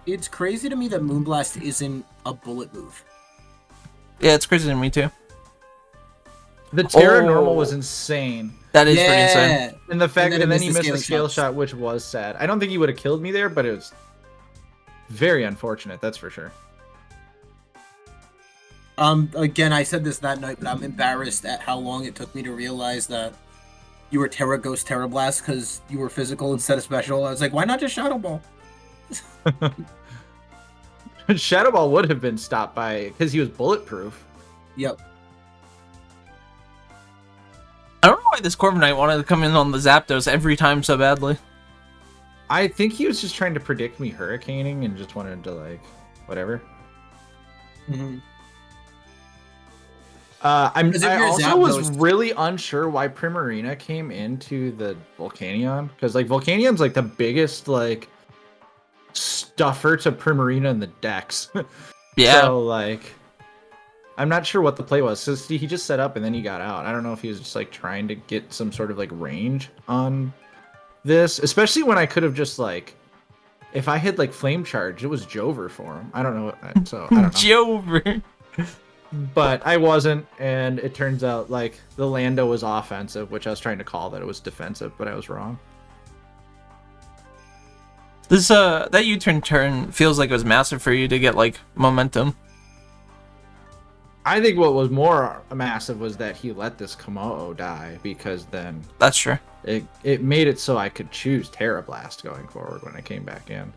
B: It's crazy to me that Moonblast isn't a bullet move.
D: Yeah, it's crazy to me too.
C: The Terra normal was insane.
D: That is pretty insane.
C: And the fact that then he missed the scale shot, which was sad. I don't think he would have killed me there, but it was very unfortunate, that's for sure.
B: Again, I said this that night, but I'm embarrassed at how long it took me to realize that you were Terra Ghost Terra Blast because you were physical instead of special. I was like, why not just Shadow Ball?
C: Shadow Ball would have been stopped by because he was bulletproof.
B: Yep.
D: I don't know why this Corviknight wanted to come in on the Zapdos every time so badly.
C: I think he was just trying to predict me hurricaning and just wanted to, like, whatever.
B: Mm-hmm.
C: I also was really unsure why Primarina came into the Volcanion, because like Volcanion's like the biggest like stuffer to Primarina in the decks.
D: Yeah.
C: So like, I'm not sure what the play was. So he just set up and then he got out. I don't know if he was just like trying to get some sort of like range on this, especially when I could have just like, if I had like Flame Charge, it was Jover for him. I don't know. So I don't know.
D: Jover.
C: But I wasn't, and it turns out like the Lando was offensive, which I was trying to call that it was defensive, but I was wrong.
D: This that U-turn turn feels like it was massive for you to get like momentum.
C: I think what was more massive was that he let this Komodo die, because then
D: that's true.
C: It made it so I could choose Terra Blast going forward when I came back in.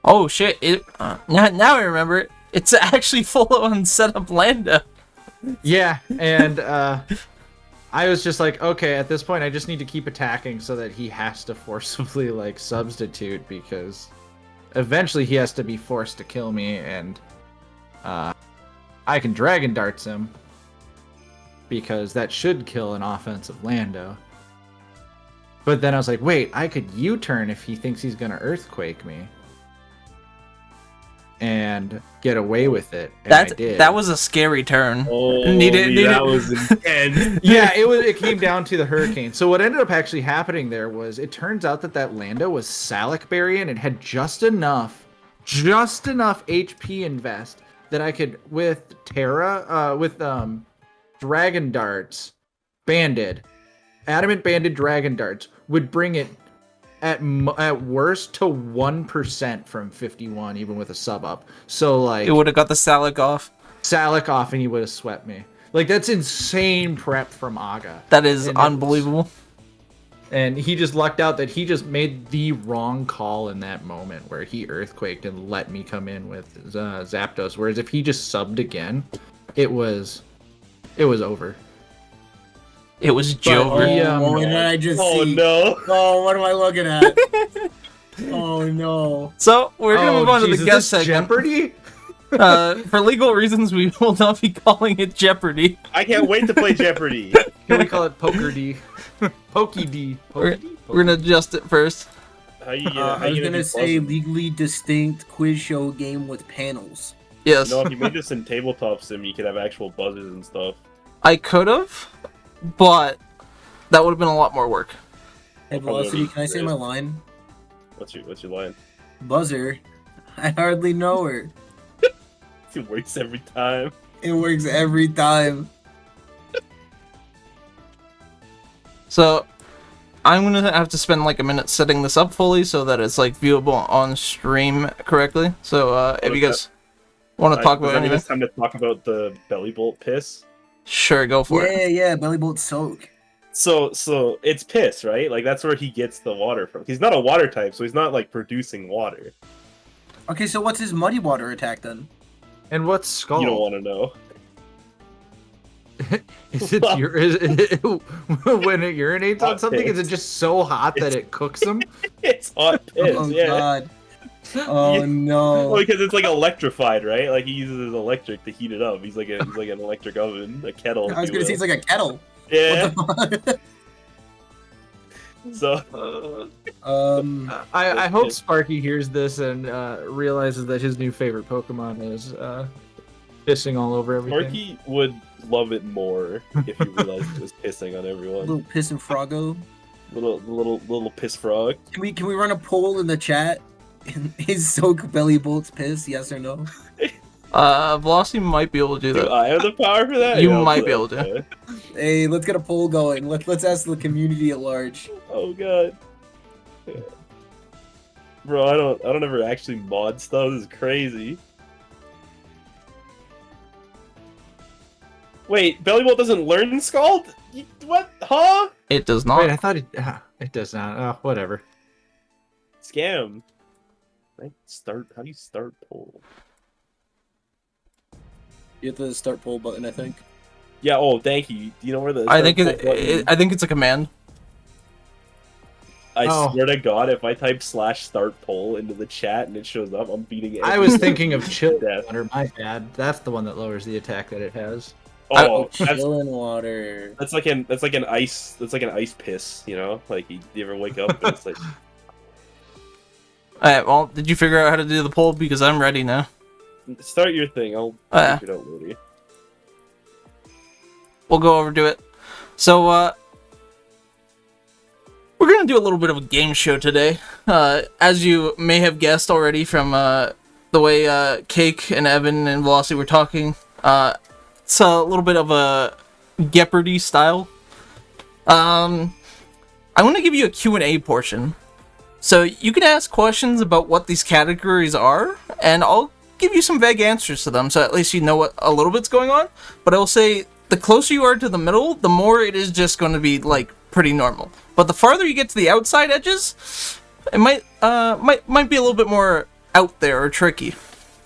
D: Oh shit! Now I remember it. It's actually full on setup Lando.
C: Yeah, and I was just like, okay, at this point, I just need to keep attacking so that he has to forcibly like substitute, because eventually he has to be forced to kill me, and I can Dragon Darts him, because that should kill an offensive Lando. But then I was like, wait, I could U-turn if he thinks he's gonna Earthquake me and get away with it. And I did.
D: That was a scary turn.
A: Oh, that was intense.
C: Yeah, it came down to the Hurricane. So what ended up actually happening there was, it turns out that Lando was Salic Berry, and it had just enough HP invest that I could, with Terra, with Dragon Darts, Banded, Adamant Banded Dragon Darts, would bring it at worst to 1% from 51, even with a sub up. So like,
D: it would have got the Salic off,
C: and he would have swept me. Like, that's insane prep from Aga.
D: That is unbelievable.
C: And he just lucked out that he just made the wrong call in that moment where he Earthquaked and let me come in with Zapdos. Whereas if he just subbed again, it was over.
D: It was Jover.
B: What did I just see?
A: Oh no!
B: Oh, what am I looking at? Oh no!
D: So we're gonna move on to the guest segment.
C: Jeopardy?
D: For legal reasons, we will not be calling it Jeopardy.
A: I can't wait to play Jeopardy.
C: Can we call it Poker D? Pokey D.
D: We're gonna adjust it first.
A: I
B: was gonna say legally distinct quiz show game with panels.
D: Yes.
A: No, if you made this in tabletop sim, you could have actual buzzers and stuff.
D: I could have, but that would have been a lot more work.
B: Hey, Velocity, can I say my line?
A: What's your line?
B: Buzzer. I hardly know her.
A: It works every time.
B: It works every time.
D: So, I'm gonna have to spend like a minute setting this up fully so that it's like viewable on stream correctly. So, if you guys want to talk about anything,
A: it's time to talk about the belly bolt piss.
D: Sure, go for it.
B: Yeah, belly bolt soak.
A: So it's piss, right? Like that's where he gets the water from. He's not a water type, so he's not like producing water.
B: Okay, so what's his muddy water attack then?
C: And what's Skull?
A: You don't want to know.
C: Is it when it urinates on something? Is it just so hot that it cooks them?
A: It's hot piss.
B: Oh
A: yeah.
B: God. Oh no.
A: Well, because it's like electrified, right? Like he uses his electric to heat it up. He's like an electric oven, a kettle.
B: I was gonna say it's like a kettle.
A: Yeah. So.
C: I hope Sparky hears this and realizes that his new favorite Pokemon is pissing all over everything.
A: Sparky would love it more if he realized it was pissing on everyone.
B: Little piss and froggo.
A: Little piss frog.
B: Can we run a poll in the chat? Is soak belly bolts piss? Yes or no?
D: Velocity might be able to do that.
A: Do I have the power for that?
D: You
A: Yeah,
D: might be able to.
B: Hey, let's get a poll going. Let's ask the community at large.
A: Oh god. Yeah. Bro, I don't ever actually mod stuff. This is crazy. Wait, Bellybolt doesn't learn Scald? What? Huh?
D: It does not.
C: Wait, I thought it does not. Oh, whatever.
A: Scam. How do you start poll?
E: You hit the start poll button, I think.
A: Yeah. Oh, thank you. Do you know where the?
D: I think it's a command.
A: I swear to God, if I type /start poll into the chat and it shows up, I'm beating it.
C: I was thinking of chill water. My bad. That's the one that lowers the attack that it has.
A: Oh,
E: chill in water.
A: That's like an ice. That's like an ice piss. You know, like you ever wake up and it's like.
D: Alright, well, did you figure out how to do the poll? Because I'm ready now.
A: Start your thing. I'll figure it out later.
D: We'll go over to it. So, we're gonna do a little bit of a game show today. As you may have guessed already from the way Cake and Evan and Velocity were talking, it's a little bit of a Jeopardy style. I want to give you a Q&A portion. So you can ask questions about what these categories are, and I'll give you some vague answers to them, so at least you know what a little bit's going on. But I will say, the closer you are to the middle, the more it is just going to be, like, pretty normal. But the farther you get to the outside edges, it might be a little bit more out there or tricky.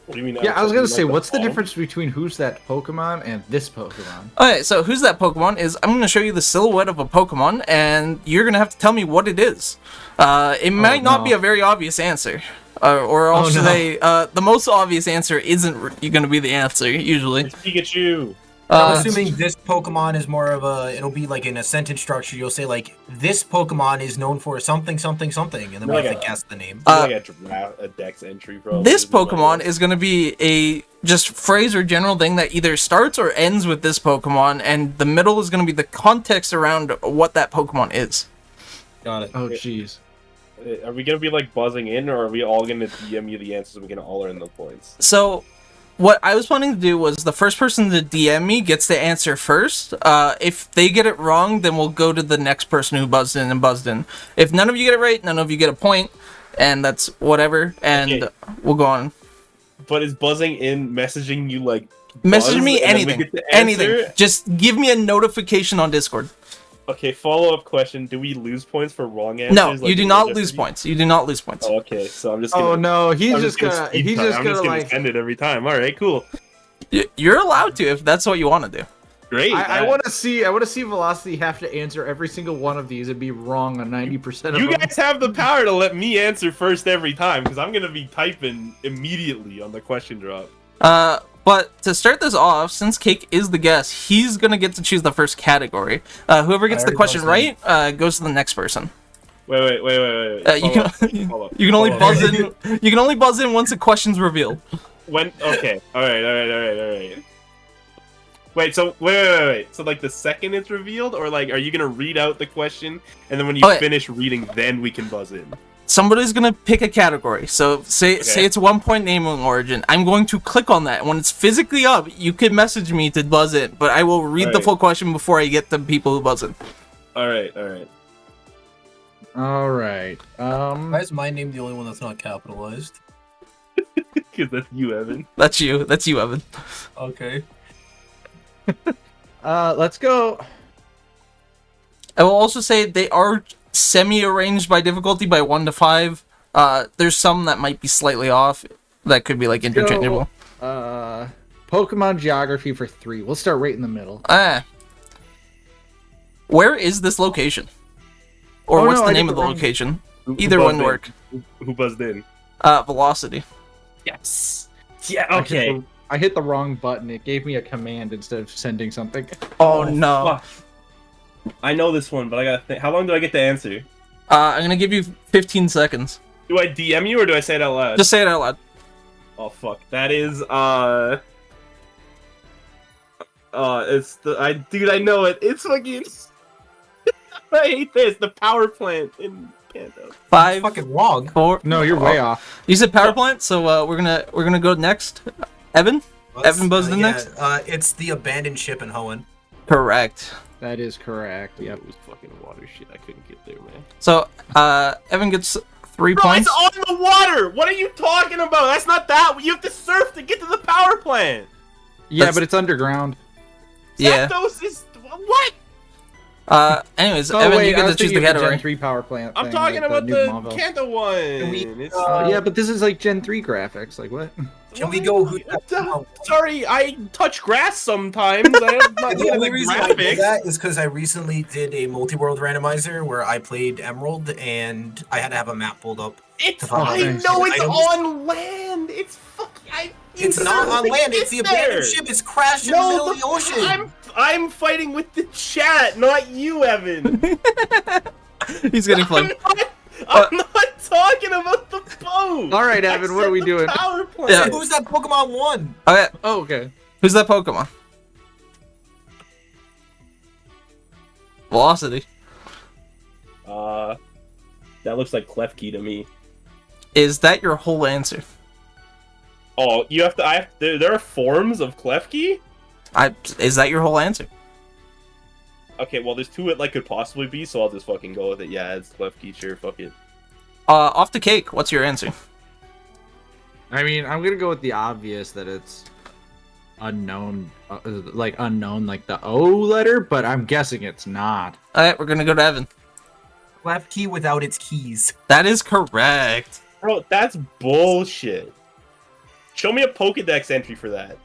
A: What do you mean?
C: Yeah, I was gonna say, what's the difference between Who's That Pokemon and this Pokemon?
D: Okay, so Who's That Pokemon is, I'm gonna show you the silhouette of a Pokemon, and you're gonna have to tell me what it is. It might not be a very obvious answer. Or I'll say, the most obvious answer isn't gonna be the answer, usually.
A: It's Pikachu!
B: I'm assuming this Pokemon is more of it'll be like in a sentence structure, you'll say like, this Pokemon is known for something, something, something, and then we have to guess the name.
A: Like a Dex entry, probably.
D: This Pokemon is going to be a just phrase or general thing that either starts or ends with this Pokemon, and the middle is going to be the context around what that Pokemon is.
E: Got it.
C: Oh, jeez.
A: Are we going to be like buzzing in, or are we all going to DM you the answers and we're going to all earn the points?
D: So, what I was planning to do was the first person to DM me gets to answer first. If they get it wrong, then we'll go to the next person who buzzed in and buzzed in. If none of you get it right, none of you get a point, and that's whatever, and we'll go on.
A: But is buzzing in messaging you like...
D: Message me anything. Anything. Just give me a notification on Discord.
A: Okay, follow-up question. Do we lose points for wrong answers?
D: No, you do not lose points. You do not lose points.
A: Oh, okay, so I'm just gonna...
C: Oh, no, he's just gonna like...
A: end it every time. Alright, cool.
D: You're allowed to if that's what you want to do.
A: Great.
C: I want to see Velocity have to answer every single one of these and be wrong on 90% of them.
A: You guys have the power to let me answer first every time, because I'm gonna be typing immediately on the question drop.
D: But to start this off, since Cake is the guest, he's gonna get to choose the first category. Whoever gets the question right goes to the next person.
A: Wait.
D: You can only buzz in. You can only buzz in once a question's revealed.
A: When? Okay. All right. Wait. So wait. So like the second it's revealed, or like, are you gonna read out the question and then when you finish reading, then we can buzz in?
D: Somebody's gonna pick a category. So say it's 1 point naming origin. I'm going to click on that. When it's physically up, you can message me to buzz in, but I will read the full question before I get the people who buzz in.
A: All right.
B: Why is my name the only one that's not capitalized?
A: Because that's you, Evan.
D: That's you, Evan.
B: Okay.
C: Let's go.
D: I will also say they are semi-arranged by difficulty by 1 to 5. There's some that might be slightly off. That could be like interchangeable.
C: Pokemon Geography for 3. We'll start right in the middle.
D: Where is this location? Or what's the name of the location? Either one work.
A: Who buzzed in?
D: Velocity.
A: Yes. Yeah. Okay.
C: I hit the wrong button. It gave me a command instead of sending something.
D: Oh no.
A: Fuck. I know this one, but I gotta think. How long do I get to answer?
D: I'm gonna give you 15 seconds.
A: Do I DM you or do I say it out loud?
D: Just say it out loud.
A: Oh fuck. That is it's the dude, I know it. It's fucking I hate this. The power plant in Pando.
D: 5
B: fucking wrong.
D: 4.
C: No, you're way off.
D: You said power plant, so we're gonna go next. Evan? Evan buzzed in next?
B: It's the abandoned ship in Hoenn.
D: Correct.
C: That is correct. Yep.
A: It was fucking water shit. I couldn't get there, man.
D: So, Evan gets 3
A: Bro,
D: points.
A: it's on the water! What are you talking about? That's not that. You have to surf to get to the power plant.
C: Yeah, but it's underground.
D: Yeah.
A: Zapdos is... What?
D: Anyways,
C: Oh
D: Evan,
C: wait,
D: you
C: I
D: get to
C: was
D: choose the
C: thinking of the Gen
D: category.
C: 3 power plant.
A: I'm
C: thing,
A: talking
C: like
A: about
C: new
A: the
C: Marvel.
A: Kanto one. It's,
C: Yeah, but this is like Gen 3 graphics. Like what?
B: Can we go?
A: Sorry, I touch grass sometimes. I have not
B: The only reason I know
A: graphics.
B: that is because I recently did a multi-world randomizer where I played Emerald and I had to have a map pulled up.
A: It's
B: find
A: I
B: out
A: know
B: the
A: it's
B: items.
A: on land. It's fucking.
B: It's not on land. It's the abandoned ship. It's crashed in the middle of the ocean.
A: I'm fighting with the chat, not you, Evan.
D: He's getting flamed.
A: I'm not talking about the boat.
C: All right, Evan, what are we doing?
A: Power plant.
D: Yeah.
B: Who's that Pokemon one?
D: Okay,
C: Oh, okay.
D: who's that Pokemon? Velocity.
A: That looks like Klefki to me.
D: Is that your whole answer?
A: Oh, you have to. There are forms of Klefki.
D: Is that your whole answer?
A: Okay, well, there's two it like could possibly be, so I'll just fucking go with it. Yeah, it's Klefki. Sure, fuck it.
D: Off the cake. What's your answer?
C: I mean, I'm gonna go with the obvious that it's unknown, like the O letter, but I'm guessing it's not.
D: All right, we're gonna go to Evan.
B: Left key without its keys.
D: That is correct.
A: Bro, that's bullshit. Show me a Pokedex entry for that.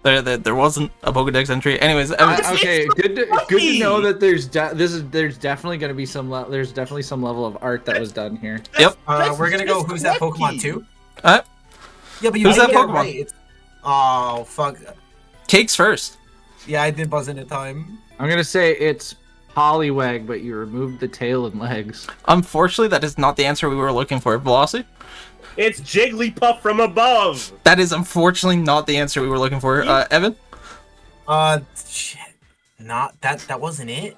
D: There wasn't a Pokedex entry. Anyways, Evan.
C: Okay, good to know that there's definitely gonna be some there's definitely some level of art that was done here.
D: Yep.
B: We're gonna go. Who's that Pokemon 2?
D: All right.
B: Yeah, but you
D: Who's
B: didn't
D: that
B: get it
D: Pokemon?
B: right. Oh fuck.
D: Cake's first.
B: Yeah, I did buzz into time.
C: I'm gonna say it's Poliwag, but you removed the tail and legs.
D: Unfortunately, that is not the answer we were looking for. Velocity.
A: It's Jigglypuff from above.
D: That is unfortunately not the answer we were looking for. Evan.
B: Shit. Not that. That wasn't it.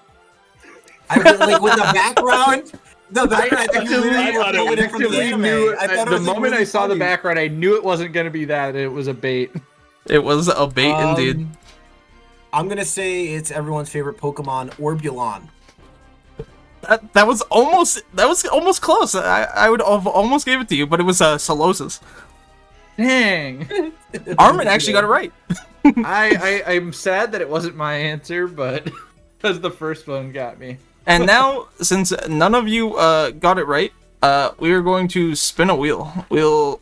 B: I really, like with the background. The background. I thought
C: the moment I saw the background, I knew it wasn't gonna be that. It was a bait.
D: It was a bait indeed.
B: I'm gonna say it's everyone's favorite Pokemon, Orbulon.
D: That was almost close. I would have almost gave it to you, but it was Solosis.
C: Dang.
D: Armin actually got it right.
C: I'm sad that it wasn't my answer, but because the first one got me.
D: And now, since none of you got it right, we are going to spin a wheel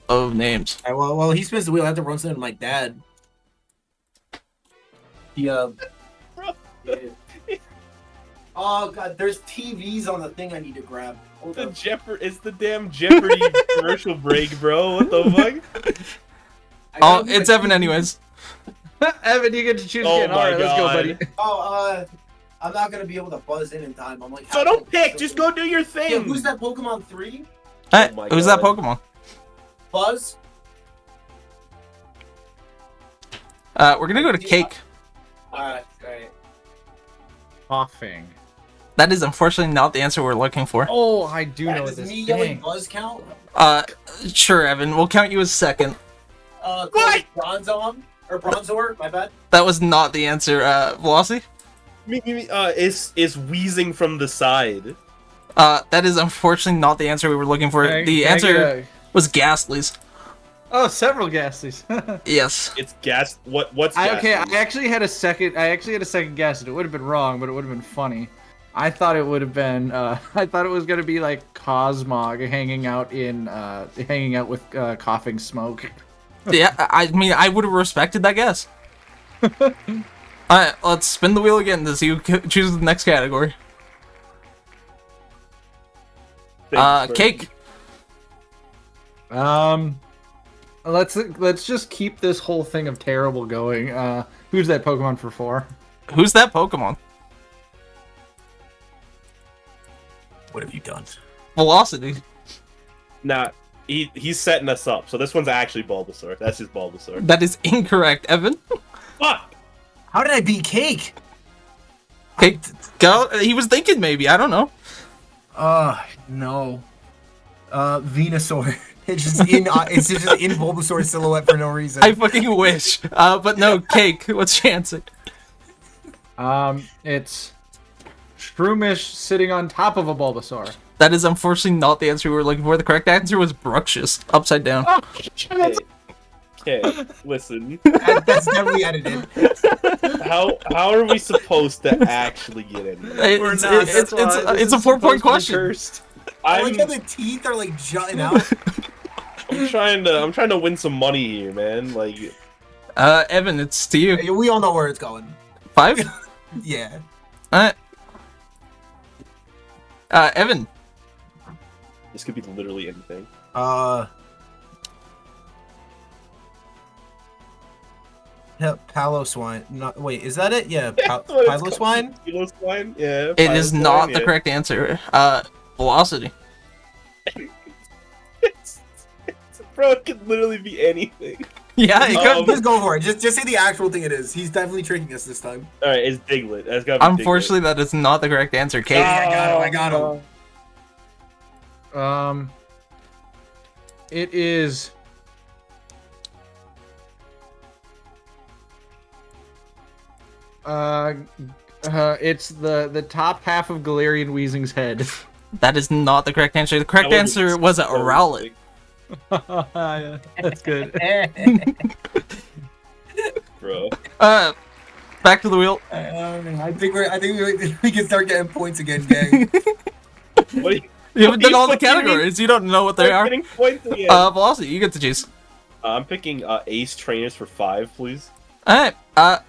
D: of names.
B: Well, he spins the wheel. I have to run something to my dad. Yeah. Oh god, there's TVs on the thing I need to grab.
A: It's the damn Jeopardy commercial break, bro. What the fuck?
D: Oh, it's Evan anyways.
C: Evan, you get to choose again.
A: my
C: Alright, let's go,
A: God.
C: buddy.
B: I'm not gonna be able to buzz in time. I'm like.
A: So don't pick. Just go do your thing.
B: Yeah, who's that Pokemon 3?
D: Alright,
A: my
D: who's
A: God.
D: that Pokemon?
B: Buzz.
D: We're gonna go to Cake.
B: Alright.
C: Coughing.
D: That is unfortunately not the answer we're looking for.
C: Oh, I do know
B: Does
C: this.
B: me
C: Dang.
B: yelling Buzz count?
D: Sure, Evan. We'll count you as second.
B: What? Bronzor? My bad.
D: That was not the answer. Velocity?
A: Is wheezing from the side.
D: That is unfortunately not the answer we were looking for. The answer was Ghastly's.
C: Oh, several Ghastlies.
D: Yes.
A: It's gas. What's gas?
C: Okay, I actually had a second guess, and it would have been wrong, but it would have been funny. I thought it would have been. I thought it was gonna be like Cosmog hanging out with coughing smoke.
D: Yeah, I mean, I would have respected that guess. Alright, let's spin the wheel again to see who chooses the next category. Cake.
C: Let's just keep this whole thing of terrible going. Who's that Pokemon for 4?
D: Who's that Pokemon?
B: What have you done?
D: Velocity.
A: Nah, he's setting us up. So this one's actually Bulbasaur. That's just Bulbasaur.
D: That is incorrect, Evan.
A: Fuck.
B: How did I beat Cake?
D: Cake. He was thinking maybe. I don't know.
B: No. Venusaur. It's just in Bulbasaur silhouette for no reason.
D: I fucking wish. But no, Cake. What's your answer?
C: It's Shroomish sitting on top of a Bulbasaur.
D: That is unfortunately not the answer we were looking for. The correct answer was Bruxious, upside down.
C: Oh, shit.
A: Okay, listen.
B: That's definitely edited.
A: How are we supposed to actually get in?
D: It's a 4-point question.
C: Cursed.
B: I like how the teeth are like jutting out.
A: I'm trying to win some money here, man. Like,
D: Evan, it's to you.
B: We all know where it's going.
D: 5?
B: Yeah.
D: Alright. Evan.
A: this could be literally anything.
B: Yeah, palo swine. No, wait, is that it? Yeah,
A: That's what it's
B: palo
A: called.
B: swine.
A: Palo swine? Yeah.
D: It is
A: palo
D: not
A: swine,
D: the
A: yeah.
D: correct answer. Velocity.
A: Bro, it could literally be anything.
D: Yeah, it could.
B: Just go for it. Just say the actual thing it is. He's definitely tricking us this time.
A: All right, it's Diglett. That's gotta be
D: Unfortunately, that is not the correct answer. Kate.
B: Yeah, I got him.
C: It is. It's the top half of Galarian Weezing's head.
D: That is not the correct answer. The correct answer was a Rowlet.
C: Yeah, that's good.
A: Bro.
D: Back to the wheel.
B: I think we can start getting points again, gang.
A: What are
D: You haven't done all the categories. You don't know what they are.
A: Getting points again.
D: Velocity, you get to choose.
A: I'm picking Ace Trainers for 5, please.
D: Alright,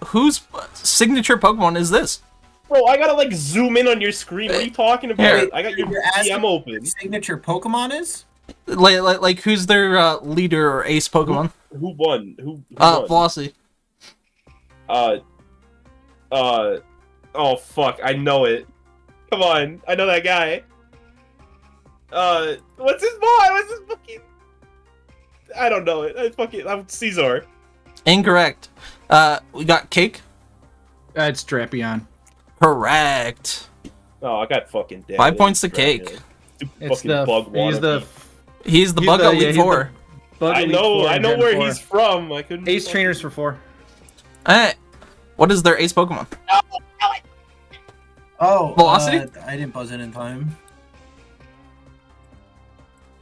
D: whose signature Pokemon is this?
A: Bro, I gotta like zoom in on your screen. What are you talking about?
D: Here.
A: I got your
B: You're asking
A: DM open.
B: signature Pokemon is?
D: Like who's their leader or ace Pokemon?
A: Who won? Who won?
D: Velocity.
A: Oh fuck, I know it. Come on, I know that guy. What's his boy? What's his fucking? I don't know it. I'm Caesar.
D: Incorrect. We got Cake.
C: It's Drapion.
D: Correct.
A: Oh, I got fucking dead.
D: 5 points to Cake.
C: It's
A: Fucking bug
D: He's the bug Elite Four.
A: I know where he's from. I couldn't.
C: Ace Trainers for 4.
D: Alright. What is their ace Pokemon?
B: Oh,
D: Velocity?
B: I didn't buzz in time.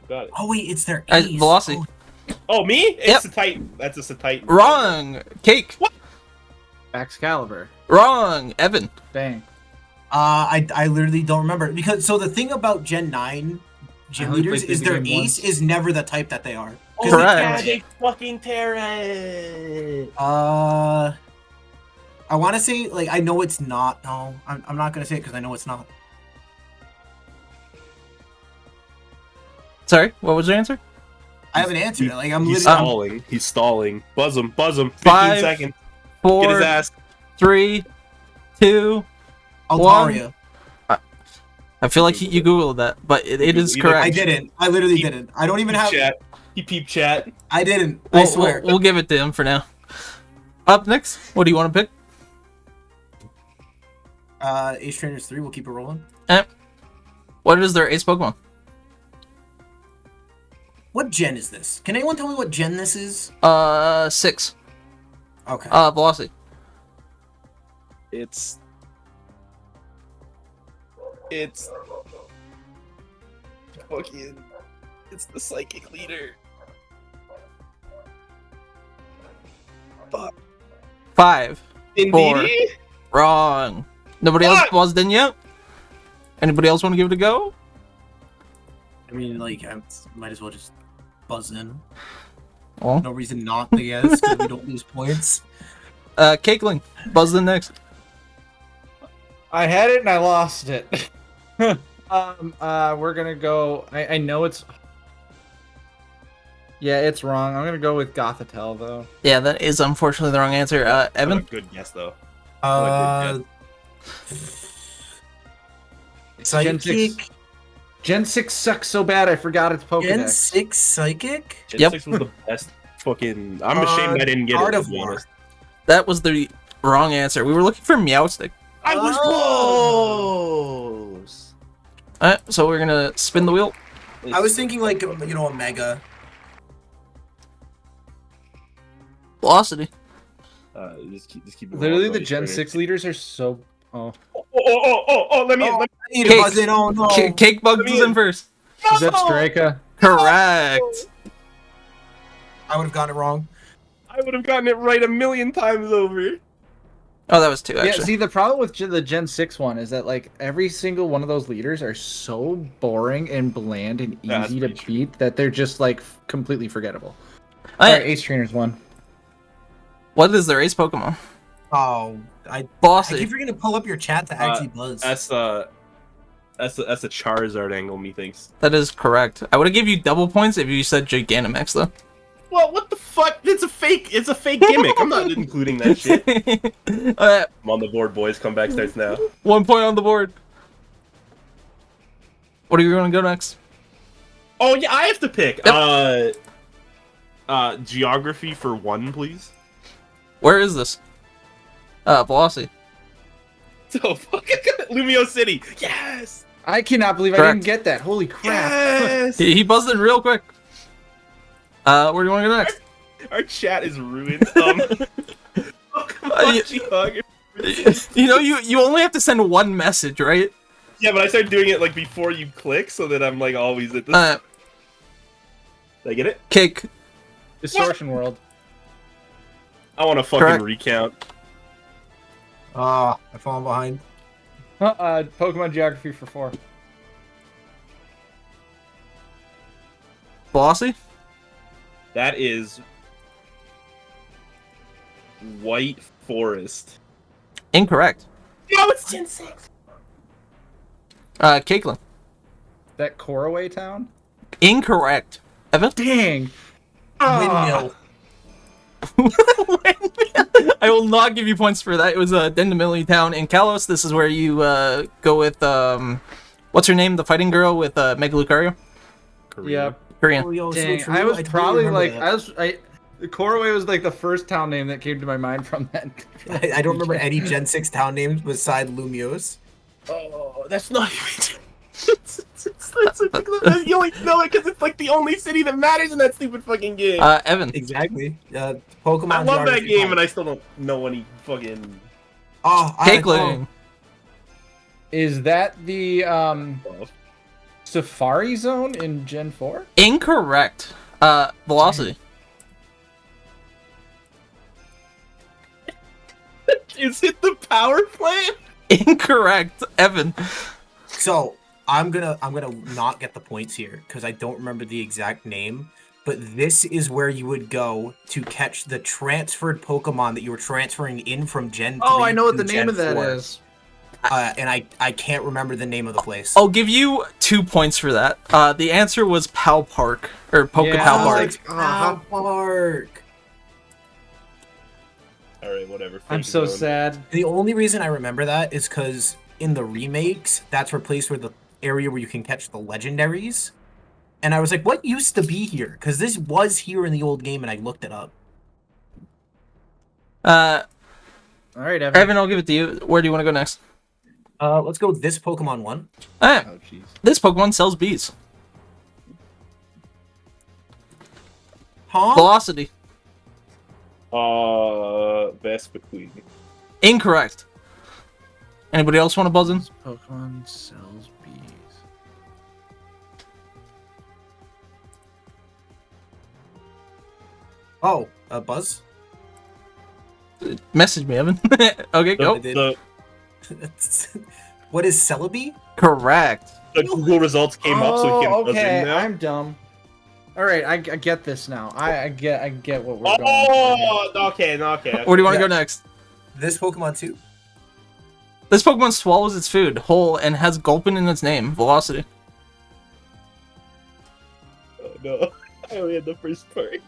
A: Got it.
B: Oh wait, it's their ace.
D: Velocity.
A: Oh, me?
D: Yep.
A: It's a Titan. That's a Titan.
D: Wrong. Cake.
A: What?
C: Excalibur.
D: Wrong. Evan.
C: Dang.
B: I literally don't remember because the thing about Gen 9 gym
C: only
B: leaders
C: played
B: is
C: the
B: their
C: game
B: ace
C: once.
B: is never the type that they are.
A: Oh,
D: Correct.
A: yeah, they fucking tear it.
B: I want to say like I know it's not. No, I'm not gonna say it because I know it's not.
D: Sorry, what was your answer?
B: I have an answer. Like I'm
A: He's
B: literally.
A: stalling. He's stalling. Buzz him. 15
D: 5,
A: seconds.
D: 4,
A: Get his ass.
D: 3, 2.
B: Altaria.
D: I feel like you googled that, but it is correct.
B: I didn't. I literally didn't. I don't even have.
A: Chat. He peeped chat.
B: I didn't. I swear.
D: We'll give it to him for now. Up next, what do you want to pick?
B: Ace Trainers 3. We'll keep it rolling.
D: What is their ace Pokemon?
B: What gen is this? Can anyone tell me what gen this is?
D: 6.
B: Okay.
D: Velocity.
A: It's fucking. It's the psychic leader. Fuck.
D: 5.
A: Indeed.
D: Wrong. Nobody else buzzed in yet? Anybody else want to give it a go?
B: I mean, like, I might as well just buzz in.
D: Well,
B: No reason not to guess because we don't lose points.
D: Cakeling, buzz in next.
C: I had it and I lost it. We're gonna go. I know it's. Yeah, it's wrong. I'm gonna go with Gothitelle though.
D: Yeah, that is unfortunately the wrong answer. Evan?
A: Good guess though.
B: Psychic.
C: Gen 6 sucks so bad I forgot its Pokedex.
B: Gen 6 Psychic?
A: Gen
D: Yep.
A: 6 was the best fucking. I'm ashamed I didn't get it. To be
B: Gardevoir.
A: honest.
D: That was the wrong answer. We were looking for Meowstic.
A: I was close.
D: Alright, so we're gonna spin the wheel.
B: I was thinking like, a Mega.
D: Velocity.
A: Just keep it
C: Literally,
A: rolling,
C: the
A: buddy.
C: Gen
A: Straight
C: 6 leaders are so. Oh.
A: Let me.
B: I need to
D: Cake.
B: buzz in. Oh no.
D: Cake bugs
A: Let me
D: is in
A: in.
D: first.
C: Is that Strika?
D: Correct.
B: I would have gotten it wrong.
A: I would have gotten it right a million times over.
D: Oh, that was 2, actually.
C: Yeah, see, the problem with the Gen 6 one is that, like, every single one of those leaders are so boring and bland and easy to beat that they're just, like, completely forgettable. Alright, Ace Trainers won.
D: What is their ace Pokemon?
B: Oh,
D: Bossy.
B: I keep forgetting to pull up your chat to actually buzz.
A: That's a Charizard angle, methinks.
D: That is correct. I would have given you double points if you said Gigantamax, though.
A: Well, what the fuck? It's a fake gimmick. I'm not including that shit. I'm on the board, boys. Comeback starts now.
D: 1 point on the board. What are you going to go next?
A: Oh, yeah, I have to pick.
D: Yep.
A: Geography for 1, please.
D: Where is this? Velocity.
A: So fucking Lumio City. Yes.
C: I cannot believe
D: Correct.
C: I didn't get that. Holy crap.
A: Yes.
D: He buzzed in real quick. Where do you want to go next?
A: Our chat is ruined. Geography.
D: You know, you only have to send one message, right?
A: Yeah, but I started doing it like before you click, so that I'm like always at this. Did I get it?
D: Cake.
C: Distortion World.
A: I want to fucking
D: Correct.
A: recount.
B: I've fallen behind.
C: Pokemon Geography for 4.
D: Bossy?
A: That is White Forest.
D: Incorrect.
A: No, it's Gen 6.
D: Cakeling.
C: That Coraway town?
D: Incorrect. Evan?
C: Dang.
B: Windmill.
D: I will not give you points for that. It was Dendamilli Town in Kalos. This is where you go with what's her name? The fighting girl with Mega Lucario?
C: Yep.
D: Korean.
B: Oh, yo,
C: Dang,
B: so true.
C: I was
B: totally
C: probably
B: remember
C: like, Coraway was like the first town name that came to my mind from that.
B: I don't remember any Gen 6 town names beside Lumios.
A: Oh, that's not even. You only know it because it's like the only city that matters in that stupid fucking game.
D: Evan.
B: Exactly. Pokemon.
A: I love that
B: Geography
A: game,
B: 5.
A: and I still don't know any fucking.
D: Cakeling.
C: Is that the Safari Zone in Gen 4?
D: Incorrect. Velocity.
A: Is it the power plant?
D: Incorrect. Evan.
B: So I'm gonna not get the points here because I don't remember the exact name. But this is where you would go to catch the transferred Pokemon that you were transferring in from Gen 3.
C: Oh, I know what the
B: to
C: name
B: Gen
C: of that
B: 4.
C: is.
B: And I can't remember the name of the place.
D: I'll give you 2 points for that. The answer was Pow Park. Or Pokepal Park.
B: Pow Park.
A: Alright, whatever.
C: I'm so sad.
B: The only reason I remember that is because in the remakes, that's replaced with the area where you can catch the legendaries. And I was like, what used to be here? Because this was here in the old game, and I looked it up.
C: Alright, Evan.
D: Evan, I'll give it to you. Where do you want to go next?
B: Let's go with this Pokemon one.
D: Alright.
C: Oh, jeez.
D: This Pokemon sells bees.
B: Huh?
D: Velocity.
A: Vespiquen.
D: Incorrect. Anybody else want to buzz in?
C: This Pokemon sells bees.
B: Oh, Buzz?
D: Message me, Evan. Okay, go.
B: What is Celebi?
D: Correct.
A: The Google results came up, so we can buzz
C: okay.
A: in now.
C: I'm dumb. All right, I get this now. I get what we're going.
A: Oh, okay.
D: Where do you want to go next?
B: This Pokemon too?
D: This Pokemon swallows its food whole and has Gulpin in its name. Velocity.
A: Oh no, I only had the first part.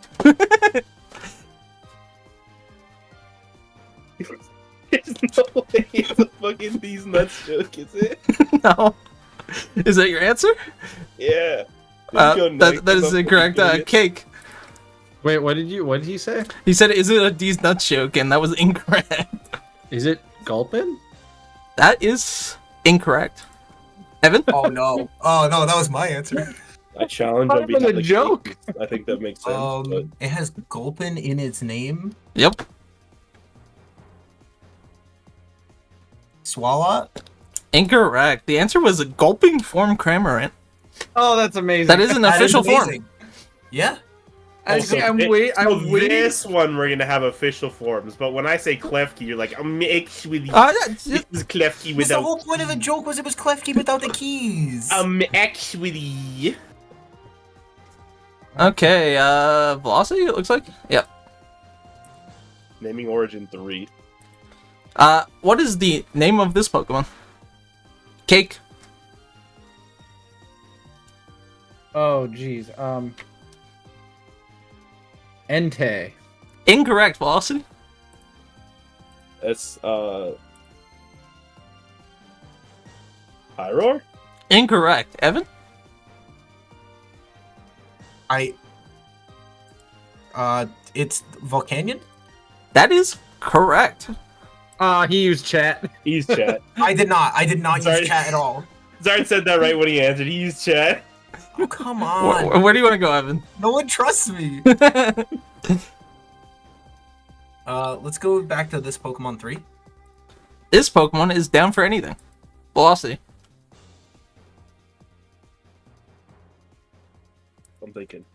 A: There's no way it's a fucking these nuts joke, is it?
D: No. Is that your answer?
A: Yeah.
D: That is incorrect. Cake.
C: Wait, what did he say?
D: He said, "Is it a D's nuts joke?" And that was incorrect.
C: Is it Gulpin?
D: That is incorrect. Evan.
B: Oh no! Oh no! That was my answer.
A: I challenge
C: Not
A: on
C: even
A: behalf
C: a
A: of
C: joke.
A: Kate. I think that makes sense. But
B: It has Gulpin in its name.
D: Yep.
B: Swalot.
D: Incorrect. The answer was a gulping form Cramorant.
C: Oh, that's amazing.
D: That is an
B: That is
D: official form.
B: amazing. Yeah.
C: I'm waiting.
A: This one we're gonna have official forms, but when I say Klefki, you're like, I'm actually this is Klefki
B: The
A: without.
B: whole point of the joke was it was Klefki without the keys.
A: Actually.
D: Okay, Velocity, it looks like? Yep.
A: Naming Origin 3.
D: What is the name of this Pokemon? Cake.
C: Oh, jeez. Entei.
D: Incorrect, Velocity.
A: It's Pyroar?
D: Incorrect. Evan?
B: It's Volcanion?
D: That is correct.
C: He used chat.
A: He used chat.
B: I did not
A: Sorry.
B: use chat at all.
A: Zard said that right when he answered. He used chat.
B: Oh, come on.
D: Where do you want to go, Evan?
B: No one trusts me. Let's go back to this Pokemon 3.
D: This Pokemon is down for anything. Velocity.
A: I'm thinking.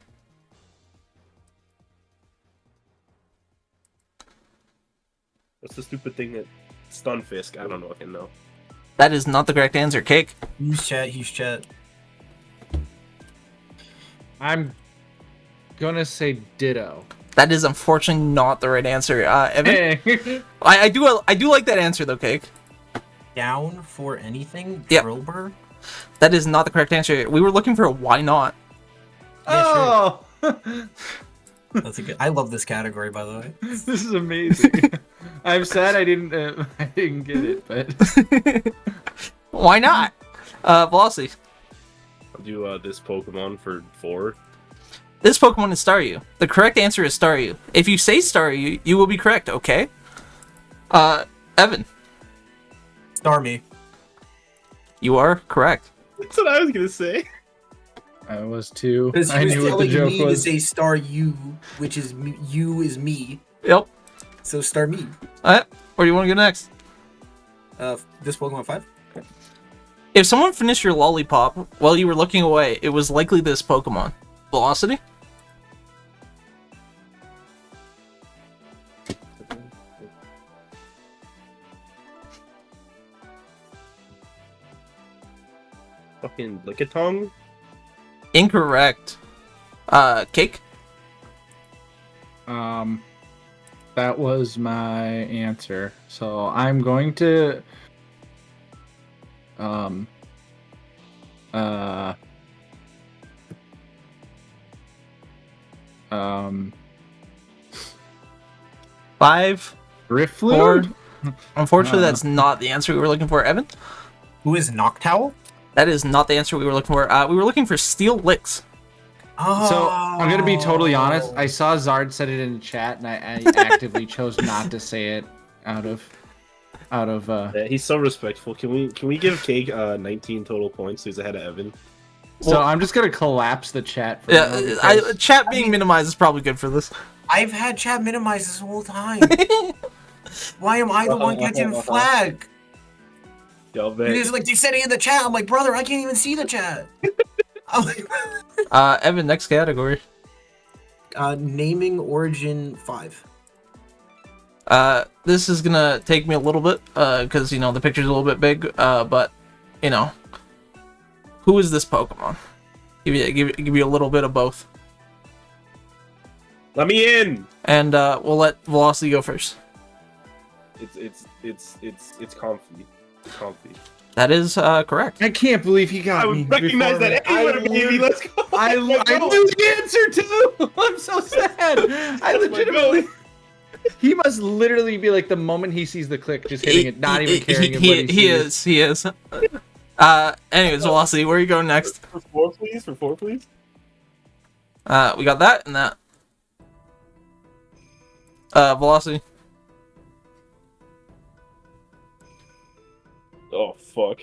A: What's the stupid thing that Stunfisk? I don't know. I can know.
D: That is not the correct answer. Cake.
B: Use chat.
C: I'm gonna say Ditto.
D: That is unfortunately not the right answer. Evan. I do like that answer though, Cake.
B: Down for anything?
D: Yep.
B: Drillbur?
D: That is not the correct answer. We were looking for a why not.
C: Oh,
B: That's a good. I love this category, by the way.
C: this is amazing. I'm sad I didn't get it, but
D: Why not? Velocity.
A: I'll do this Pokemon for 4.
D: This Pokemon is Staryu. The correct answer is Staryu. If you say Staryu, you will be correct, okay? Evan.
B: Starmie.
D: You are correct.
A: That's what I was gonna say.
C: I was too.
B: Because
C: I
B: he was
C: knew what the
B: telling
C: joke
B: me to
C: was.
B: say Staryu, which is you is me.
D: Yep.
B: So Starmie.
D: Alright, where do you want to go next?
B: This Pokemon 5?
D: If someone finished your lollipop while you were looking away, it was likely this Pokemon. Velocity?
A: Fucking Lickitung?
D: Incorrect. Cake?
C: That was my answer. So I'm going to
D: Five.
C: Riftlood?
D: Unfortunately, that's not the answer we were looking for. Evan?
B: Who is Noctowl?
D: That is not the answer we were looking for. We were looking for Steel Licks.
B: Oh.
C: So I'm gonna be totally honest. I saw Zard said it in the chat, and I actively chose not to say it out of.
A: Yeah, he's so respectful. Can we give Cake 19 total points? So he's ahead of Evan.
C: So I'm just gonna collapse the chat. For
D: Yeah, chat being minimized is probably good for this.
B: I've had chat minimized this whole time. Why am I the one catching flag?
A: Y'all
B: You
A: bet.
B: guys are like, they said it in the chat. I'm like, brother, I can't even see the chat. I'm like,
D: Evan, next category.
B: naming origin 5.
D: This is gonna take me a little bit, because, you know, the picture's a little bit big, but, you know. Who is this Pokemon? Give you a little bit of both.
A: Let me in.
D: And, we'll let Velocity go first.
A: It's comfy. It's comfy.
D: That is, correct.
C: I can't believe he got
A: I
C: me.
A: would recognize
C: before
A: that
C: me.
A: anywhere, baby. Let's go.
C: I knew the answer too. I'm so sad. I legitimately. He must literally be like the moment he sees the click, just hitting it, not even caring what he sees.
D: He is. Anyways, Velocity, where are you going next?
A: For 4, please. For 4, please.
D: We got that and that. Velocity.
A: Oh fuck.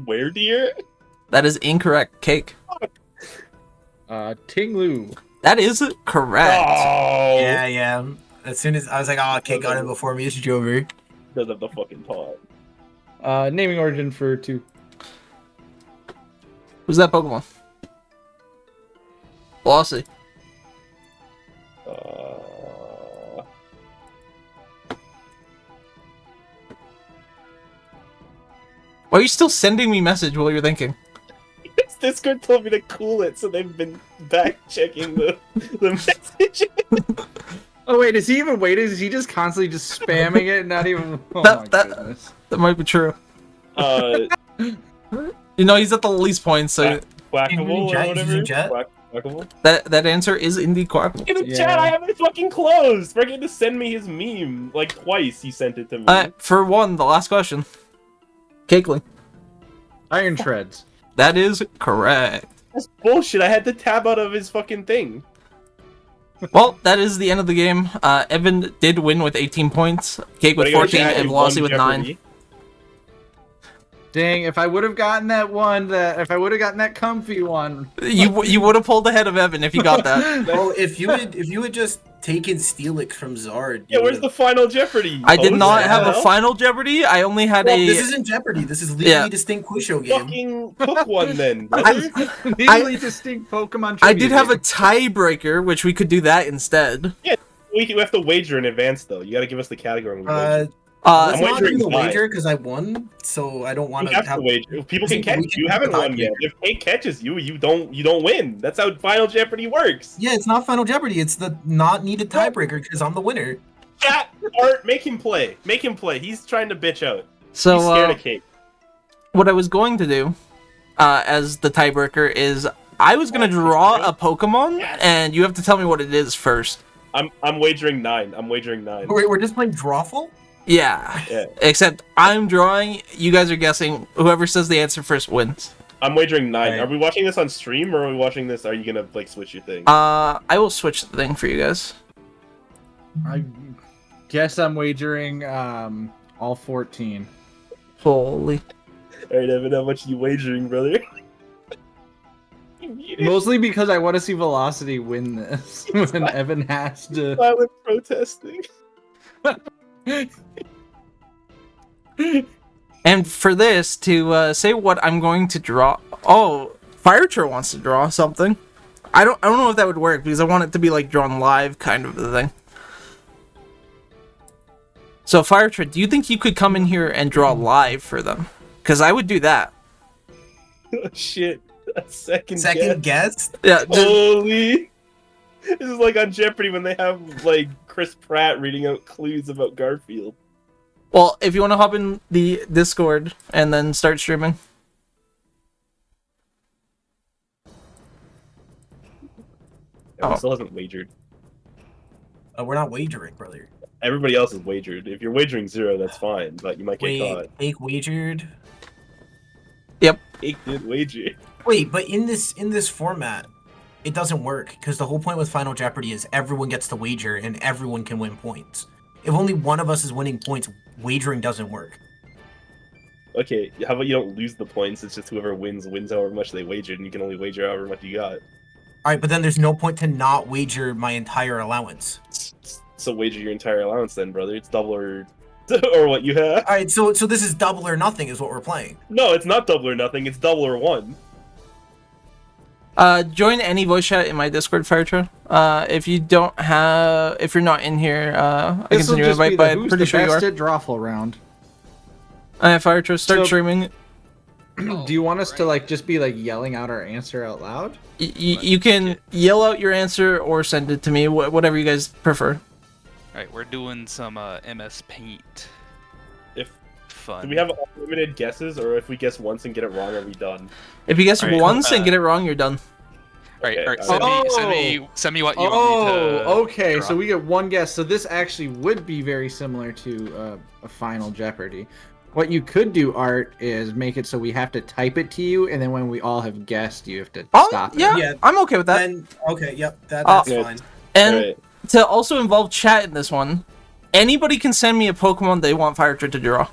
A: Where, dear?
D: That is incorrect. Cake.
C: Tinglu.
D: That is correct.
A: Oh.
B: Yeah. As soon as I was like, oh, Kate got it before me, it's Jover.
A: Because of the fucking pod.
C: Naming origin for 2.
D: Who's that Pokemon? Velocity. Why are you still sending me message while you're thinking?
A: Discord told me to cool it, so they've been back checking the message.
C: Oh wait, is he even waiting? Is he just constantly just spamming it and not even? Oh
D: That-
C: my
D: that-
C: goodness.
D: That might be true. You know, he's at the least points, so
A: Quackable or
B: Jet?
A: whatever.
B: Jet?
A: Quackable.
D: that answer is indeed Quack.
A: In the
C: Yeah.
A: chat, I have it fucking closed. Forget to send me his meme like twice. He sent it to me.
D: For one, the last question. Cakeling.
C: Iron Treads.
D: That is correct.
A: That's bullshit. I had to tab out of his fucking thing.
D: Well, that is the end of the game. Evan did win with 18 points. Cake with 14 and Velocity with 9.
C: Dang! If I would have gotten that comfy one.
D: You would have pulled ahead of Evan if you got that.
B: Well, if you had just taken Steelix from Zard.
A: Yeah, where's the Final Jeopardy?
D: I did not
A: the
D: have a
A: hell?
D: Final Jeopardy. I only had
B: Well,
D: a.
B: this isn't Jeopardy. This is legally
D: Yeah.
B: distinct quiz show game.
A: Fucking cook one then. brother.
C: Legally distinct Pokemon.
D: I did
C: trivia
D: have a
C: game.
D: tiebreaker, which we could do that instead.
A: We have to wager in advance though. You got to give us the category. When we wager.
B: Let's
A: I'm
B: not do
A: wagering
B: the
A: five.
B: wager because I won, so I don't want
A: We have to wager. People can catch you. You haven't won yet. If Kate catches you, you don't win. That's how Final Jeopardy works.
B: Yeah, it's not Final Jeopardy. It's the not needed tiebreaker because I'm the winner.
A: Chat, Art, make him play. Make him play. He's trying to bitch out.
D: So
A: He's scared of Kate.
D: what I was going to do, as the tiebreaker, is I was gonna draw a Pokemon, and you have to tell me what it is first.
A: I'm wagering 9. I'm wagering 9.
B: Wait, we're just playing Drawful?
D: Yeah.
A: Yeah.
D: Except I'm drawing. You guys are guessing. Whoever says the answer first wins.
A: I'm wagering 9.
B: Right.
A: Are we watching this on stream or are we watching this? Are you gonna like switch your thing?
D: I will switch the thing for you guys.
C: I guess I'm wagering all 14.
D: Holy.
A: Alright, Evan, how much are you wagering, brother? You muted.
C: Mostly because I want to see Velocity win this when Evan has to.
A: Silent protesting.
D: And for this, to say what I'm going to draw. Oh, Firetra wants to draw something. I don't know if that would work because I want it to be like drawn live, kind of the thing. So Firetra, do you think you could come in here and draw live for them? Because I would do that.
A: Oh shit. A second
B: guess?
D: Yeah.
A: Holy. This is like on Jeopardy when they have like Chris Pratt reading out clues about Garfield.
D: Well, if you want to hop in the Discord and then start streaming.
A: Evan still hasn't wagered.
B: We're not wagering, brother.
A: Everybody else is wagered. If you're wagering 0, that's fine, but you might get caught.
B: Wait, Ake wagered.
A: Ake did wager.
B: Wait, but in this format, it doesn't work because the whole point with Final Jeopardy is everyone gets to wager and everyone can win points. If only one of us is winning points, wagering doesn't work.
A: Okay, how about you don't lose the points? It's just whoever wins however much they wagered, and you can only wager however much you got.
B: All right, but then there's no point to not wager my entire allowance.
A: So wager your entire allowance then, brother. It's double or what you have.
B: All right, so this is double or nothing is what we're playing.
A: No, it's not double or nothing. It's double or 1.
D: Join any voice chat in my Discord, Firetra. If you're not in here, I can send you an invite, but I'm pretty sure you are.
C: At Drawful round.
D: Firetra, start
C: So-
D: streaming.
C: Do you want us to like just be like yelling out our answer out loud?
D: You can yell out your answer or send it to me, whatever you guys prefer.
F: Alright, we're doing some MS Paint.
A: If
F: Fun.
A: Do we have unlimited guesses, or if we guess once and get it wrong, are we done?
D: If you guess
F: Alright,
D: once and get it wrong, you're done.
F: Alright,
A: Okay,
F: alright,
A: alright.
F: send me what you want me to
C: okay.
F: draw.
C: So we get one guess. So this actually would be very similar to a Final Jeopardy. What you could do, Art, is make it so we have to type it to you, and then when we all have guessed, you have to stop it.
D: Yeah,
B: Yeah.
D: I'm okay with that.
B: Then okay, yep, that's
A: Yeah.
B: fine.
D: And
A: Alright.
D: to also involve chat in this one, anybody can send me a Pokemon they want Firetra to draw.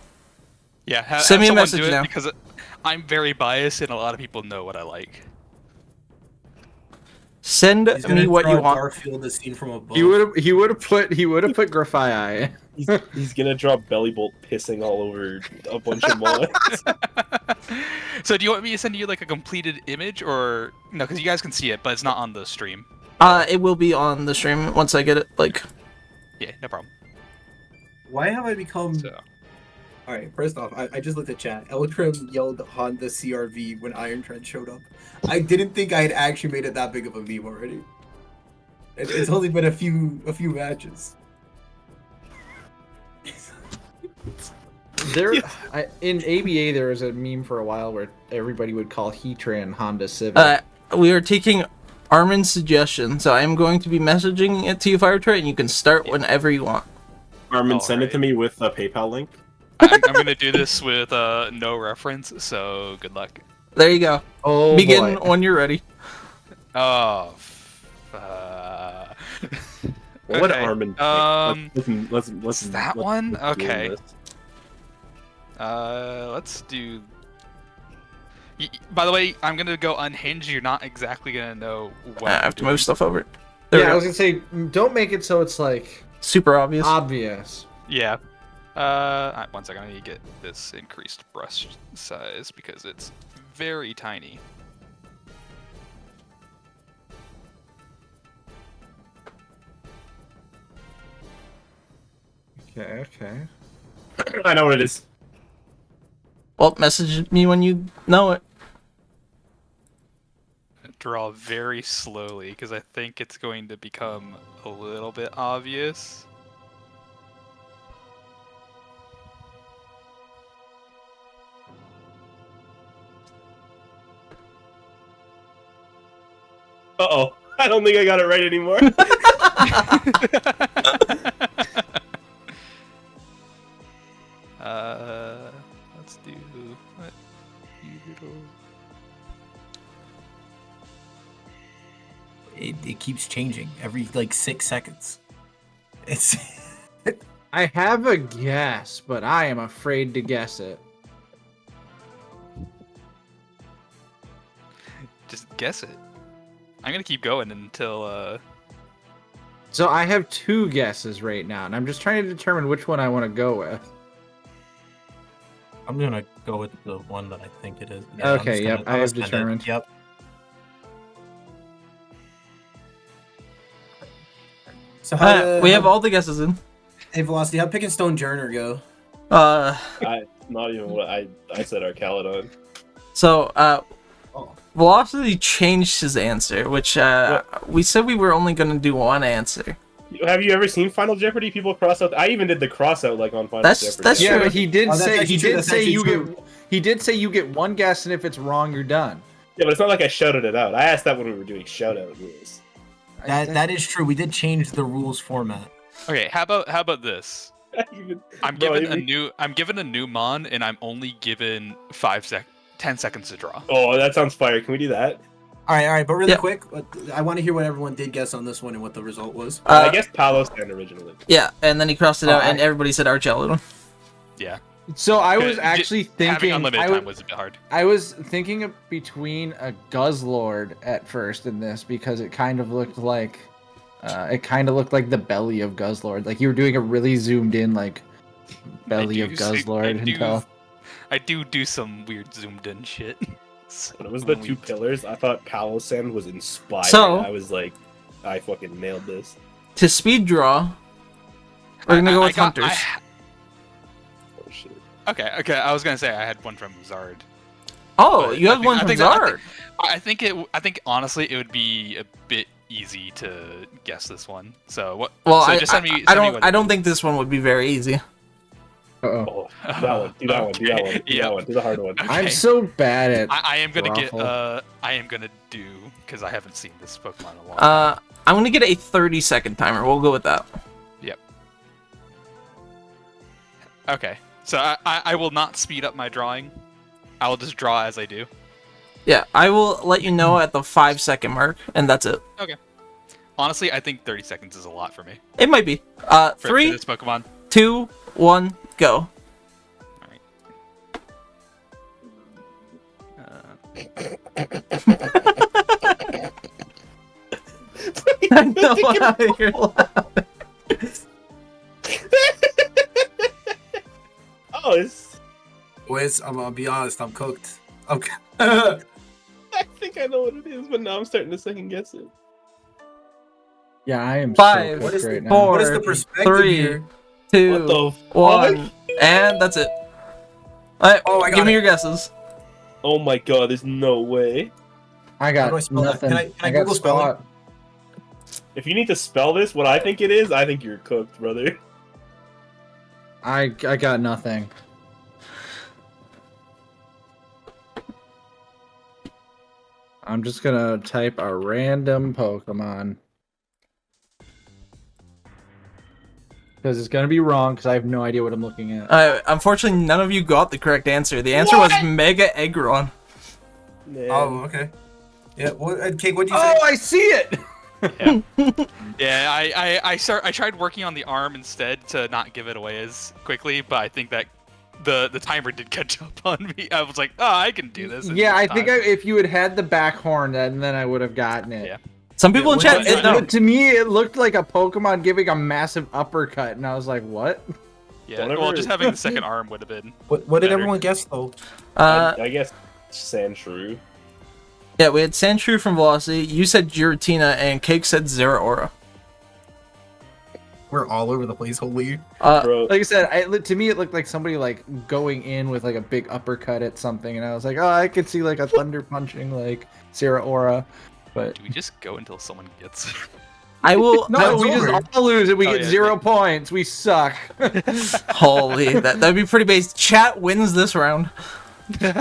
F: Yeah,
D: Send me a
F: someone
D: message
F: do it
D: now.
F: because I'm very biased and a lot of people know what I like.
D: Send
B: He's gonna
D: me what
B: draw
D: you want.
B: Garfield is seen from above.
C: He would have put Grafii.
A: He's gonna draw Belly Bolt pissing all over a bunch of mons.
F: So do you want me to send you like a completed image, or no? Because you guys can see it, but it's not on the stream.
D: It will be on the stream once I get it. Like,
F: Yeah, no problem.
B: Why have I become?
F: So.
B: All right. First off, I just looked at chat. Eltrim yelled Honda CRV when Iron Tread showed up. I didn't think I had actually made it that big of a meme already. It's only been a few matches.
C: In ABA there was a meme for a while where everybody would call Heatran Honda Civic.
D: we are taking Armin's suggestion, so I am going to be messaging it to you, Firetra, and you can start whenever you want.
A: Armin, send it to me with a PayPal link.
F: I'm gonna do this with no reference, so good luck.
D: There you go.
C: Oh,
D: Begin
C: boy.
D: when you're ready.
F: Oh.
A: What
F: Okay,
A: Armin? Let's
F: that one? Okay. Let's do. By the way, I'm gonna go unhinged. You're not exactly gonna know what.
D: I have to move stuff over.
C: Yeah, I was gonna say, don't make it so it's like
D: super obvious.
F: Yeah. 1 second. I need to get this increased brush size because it's very tiny.
C: Okay.
A: I know what it is.
D: Well, message me when you know it.
F: Draw very slowly because I think it's going to become a little bit obvious.
A: Uh-oh. I don't think I got it right anymore.
F: Let's do what
B: It keeps changing every like 6 seconds. It's.
C: I have a guess, but I am afraid to guess it.
F: Just guess it. I'm gonna keep going until
C: So I have 2 guesses right now, and I'm just trying to determine which one I want to go with.
B: I'm gonna go with the one that I think it is.
C: Okay, yep, I have determined.
B: Yep. So
D: We have all the guesses in.
B: Hey, Velocity, how'd Pick and Stone Journer go?
A: Not even what I said Arcalodon.
D: So, Velocity changed his answer, which we said we were only going to do one answer.
A: Have you ever seen Final Jeopardy? People cross out. I even did the cross out like on Final Jeopardy.
D: That's
C: Yeah,
D: true.
C: but he did say
B: true.
C: he did say you get one guess, and if it's wrong, you're done.
A: Yeah, but it's not like I shouted it out. I asked that when we were doing shout out rules.
B: That is true. We did change the rules format.
F: okay. How about this? I'm given a new mon, and I'm only given 10 seconds to draw.
A: Oh, that sounds fire. Can we do that?
B: All right, but really
D: Yeah.
B: quick, I want to hear what everyone did guess on this one and what the result was.
A: I guess Palos stand originally.
D: Yeah, and then he crossed it out, and everybody said Archelodon.
F: Yeah.
C: So I was actually
F: Having
C: thinking
F: unlimited time was a bit hard.
C: I was thinking of between a Guzzlord at first in this because it kind of looked like the belly of Guzzlord. Like you were doing a really zoomed in like belly of Guzzlord.
F: I do some weird zoomed in shit.
A: When it was the 2 pillars, I thought Palosan was inspired.
D: So-
A: I was like, I fucking nailed this.
D: To speed draw, we're going to go with Hunters.
A: Oh shit.
F: Okay. I was gonna say I had one from Zard.
D: Oh,
F: But
D: you
F: I
D: have
F: think-
D: one
F: I
D: from
F: think-
D: Zard.
F: I think honestly it would be a bit easy to guess this one. So what?
D: Well,
F: so
D: I don't think this one would be very easy.
C: Uh-oh.
A: Oh, that one. Do that one. Do that one. Do that one. Do the hard one.
F: Okay.
C: I'm so bad at
F: I am gonna get
C: Raffle.
F: I am gonna do because I haven't seen this Pokemon in a long time.
D: I'm going to get a 30-second timer. We'll go with that.
F: Yep. Okay. So I will not speed up my drawing. I will just draw as I do.
D: Yeah, I will let you know at the 5-second mark, and that's it.
F: Okay. Honestly, I think 30 seconds is a lot for me.
D: It might be.
F: For
D: 3,
F: this Pokemon.
D: 2, 1, go. I know how you're laughing.
A: Oh, it's.
B: Wiz, I'm gonna be honest. I'm cooked. Okay.
A: I think I know what it is, but now I'm starting to second guess it.
C: Yeah, I am
D: 5,
C: so cooked right now.
D: 4,
B: What is the perspective
D: 3,
B: here?
D: 2,
A: What the
D: 1,
A: fuck?
D: and that's it. Alright,
B: Oh, I got
D: give me
B: it.
D: your guesses.
A: Oh my god, there's no way.
C: I
B: How
C: got
B: do I spell that?
C: nothing.
B: Can I
C: got
B: Google spelling?
C: spot.
A: If you need to spell this, what I think it is, I think you're cooked, brother.
C: I got nothing. I'm just gonna type a random Pokemon. Because it's gonna be wrong, because I have no idea what I'm looking at.
D: Unfortunately, none of you got the correct answer. The answer was Mega Aggron.
A: Man.
B: Oh, okay. Yeah. What? Cake, what'd you say?
C: Oh, I see it!
F: Yeah, I tried working on the arm instead to not give it away as quickly, but I think that the timer did catch up on me. I was like, oh, I can do this.
C: Yeah, I think if you had the back horn, then I would have gotten it.
F: Yeah.
D: Some people in chat,
C: To me, it looked like a Pokemon giving a massive uppercut, and I was like, what?
F: Yeah, well, just having the second arm would have been.
B: What did
F: better.
B: everyone guess though?
A: I guess Sandshrew.
D: Yeah, we had Sandshrew from Velocity. You said Giratina, and Cake said Zeraora.
B: We're all over the place. Holy.
A: Bro,
C: Like I said, to me, it looked like somebody like going in with like a big uppercut at something, and I was like, oh, I could see like a thunder punching like Zeraora. But
F: Do we just go until someone gets?
D: I will.
C: no, we
B: over.
C: just all lose and we
F: Oh,
C: get
F: yeah,
C: 0 points. We suck.
D: Holy, that'd be pretty base. Chat wins this round.
A: bro,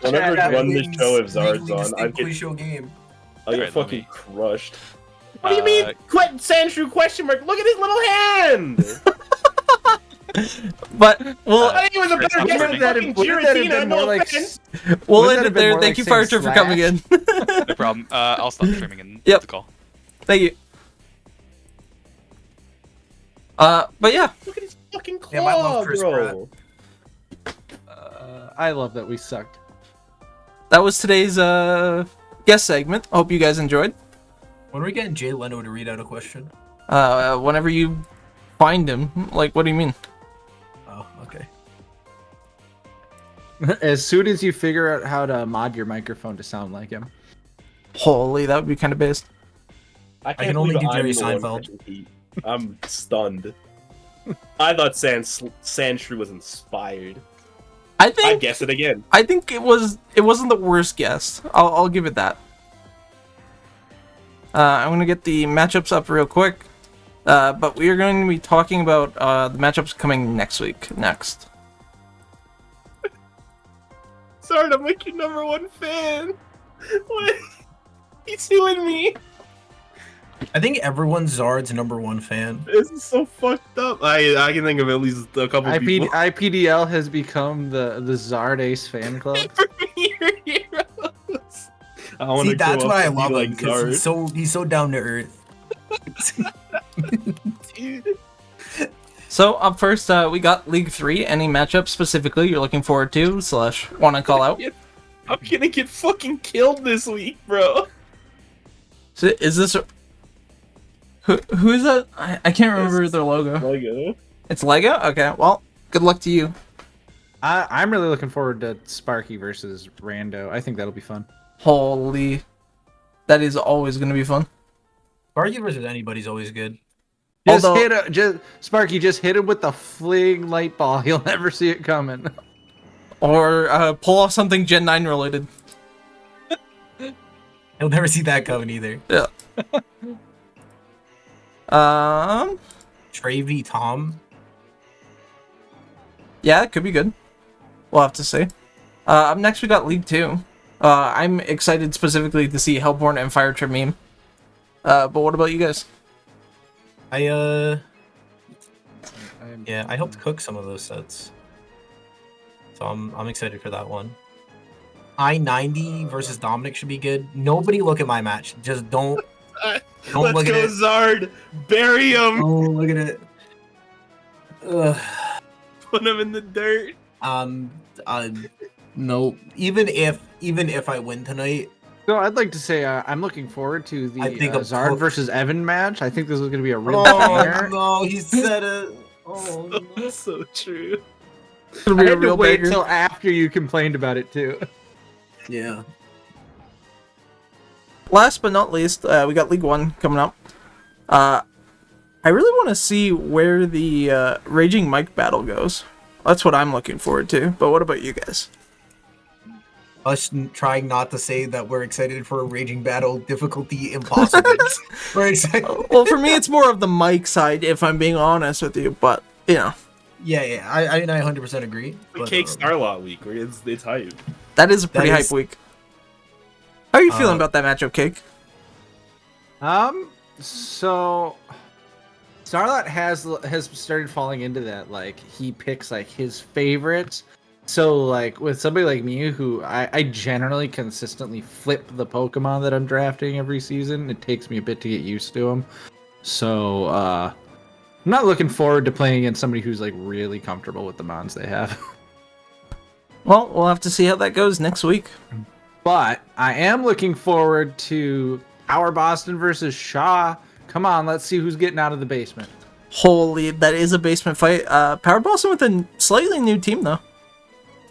A: whenever I run this show if Zard's
B: Legally
A: on, I
B: distinct
A: get,
B: show game.
A: I get
F: Alright, let
A: fucking
F: me-
A: crushed. What do you mean, Sandshrew question mark? Look at his little hand!
D: But well,
A: I think it was a better guess than fucking Giratina, no offense!
D: we'll
C: Wouldn't
D: end
C: that
D: it
C: have been
D: there.
C: more
D: Thank
C: like
D: you,
C: saying
D: Firetra, for coming in.
F: No problem. I'll stop streaming and
D: Yep.
F: the call.
D: Thank you. But yeah,
A: Look at his fucking claw,
B: Damn, I love Chris
A: bro.
C: I love that we sucked.
D: that was today's guest segment. Hope you guys enjoyed.
B: When are we getting Jay Leno to read out a question?
D: Whenever you find him, like, what do you mean?
B: Oh, okay.
C: As soon as you figure out how to mod your microphone to sound like him.
D: Holy, that would be kind of based.
A: I
B: can only
A: believe
B: do Jerry
A: I'm the one
B: Seinfeld.
A: catching heat. I'm stunned. I thought Sandshrew was inspired.
D: I
A: I
D: think
A: guess it again.
D: I think it wasn't the worst guess. I'll give it that. I'm gonna get the matchups up real quick. But we are going to be talking about the matchups coming next week. Next.
A: Sorry to make you #1 fan. What? He's suing me.
B: I think everyone's Zard's #1 fan.
A: This is so fucked up. I can think of at least a couple people.
C: IPDL has become the Zard Ace fan club.
A: Your heroes. I wanna
B: See, that's
A: grow
B: why
A: up
B: I
A: and be
B: love him
A: like
B: because
A: Zard.
B: he's so down to earth.
A: Dude.
D: So up first, we got League 3. Any matchup specifically you're looking forward to / want to call out?
A: I'm gonna get fucking killed this week, bro.
D: So is this who is that? I can't remember their logo.
A: Lego.
D: It's Lego. Okay, well, good luck to you.
C: I'm really looking forward to Sparky versus Rando. I think that'll be fun.
D: Holy, that is always going to be fun.
B: Argue versus anybody's always good.
C: Sparky, just hit him with the fling light ball. He'll never see it coming.
D: Or pull off something Gen 9 related.
B: He'll never see that coming either.
D: Yeah.
B: Trey v Tom.
D: Yeah, it could be good. We'll have to see. Up next, we got League 2. I'm excited specifically to see Hellborn and Firetra meme. But what about you guys?
B: I helped cook some of those sets, so I'm excited for that one. I-90 versus Dominic should be good. Nobody look at my match. Just don't
A: Let's
B: look
A: go,
B: at it.
A: Zard. Bury him.
B: Oh, look at it. Ugh.
A: Put him in the dirt.
B: No. Even if I win tonight,
C: So I'd like to say I'm looking forward to the
B: I think
C: Zard versus Evan match. I think this is going to be a real
B: Oh
C: banger.
B: no, he said it. Oh no.
A: That's so true.
D: It'll
C: I
D: be a
C: had to
D: real
C: wait
D: banger.
C: till after you complained about it too.
B: Yeah.
D: Last but not least, we got League One coming up. I really want to see where the Raging Mike battle goes. That's what I'm looking forward to. But what about you guys?
B: Us trying not to say that we're excited for a Raging Battle difficulty impossible. We're excited.
D: Well, for me, it's more of the Mike side, if I'm being honest with you. But, you know,
B: Yeah, I 100% agree.
A: The Cake Starlot week, where it's hype.
D: that is a pretty
B: That
D: hype
B: is-
D: week. How are you feeling about that matchup, Cake?
C: So Starlot has started falling into that, like he picks like his favorites. So like with somebody like me who I generally consistently flip the Pokemon that I'm drafting every season, it takes me a bit to get used to them. So I'm not looking forward to playing against somebody who's like really comfortable with the mons they have.
D: Well, we'll have to see how that goes next week.
C: But I am looking forward to Power Boston versus Shaw. Come on, let's see who's getting out of the basement.
D: Holy, that is a basement fight. Power Boston with a slightly new team, though.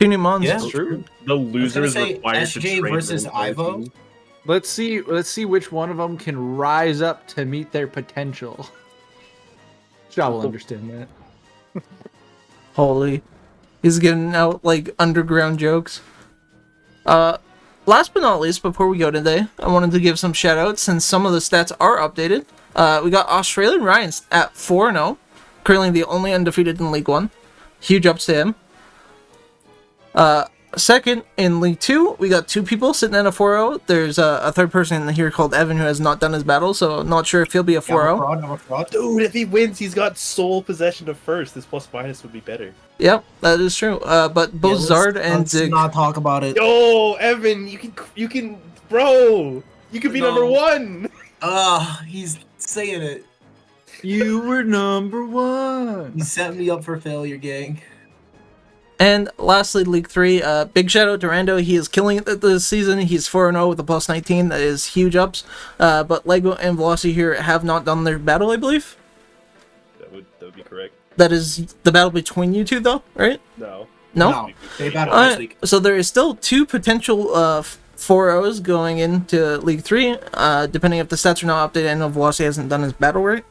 D: 2 new mons.
B: Yeah.
C: True.
A: The loser is
B: say
A: required to
B: SJ
A: trade
B: versus
A: their
B: Ivo.
A: team.
C: Let's see which one of them can rise up to meet their potential. Shaw will understand that.
D: Holy. He's getting out, like, underground jokes. Last but not least, before we go today, I wanted to give some shout-outs since some of the stats are updated. We got Australian Ryan at 4-0, currently the only undefeated in League 1. Huge ups to him. Second, in League 2, we got 2 people sitting at a 4-0. There's a third person in here called Evan who has not done his battle, so not sure if he'll be a 4-0.
B: I'm a fraud.
A: Dude, if he wins, he's got sole possession of first. This plus minus would be better.
D: Yep, that is true. But both Zard and
B: let's
D: Zig...
B: not talk about it.
A: Yo, Evan, you can, bro. You could be
B: No.
A: number 1.
B: He's saying it.
C: You were number 1.
B: He set me up for failure, gang.
D: And lastly, League 3, big shout out to Rando. He is killing it this season. He's 4-0 with a plus 19. That is huge ups. But Lego and Velocity here have not done their battle, I believe.
A: That would be correct.
D: That is the battle between you two, though, right?
A: No.
D: No?
B: They battle this week.
D: So there is still 2 potential 4-0s going into League 3, depending if the stats are not updated. I know Velocity hasn't done his battle, right?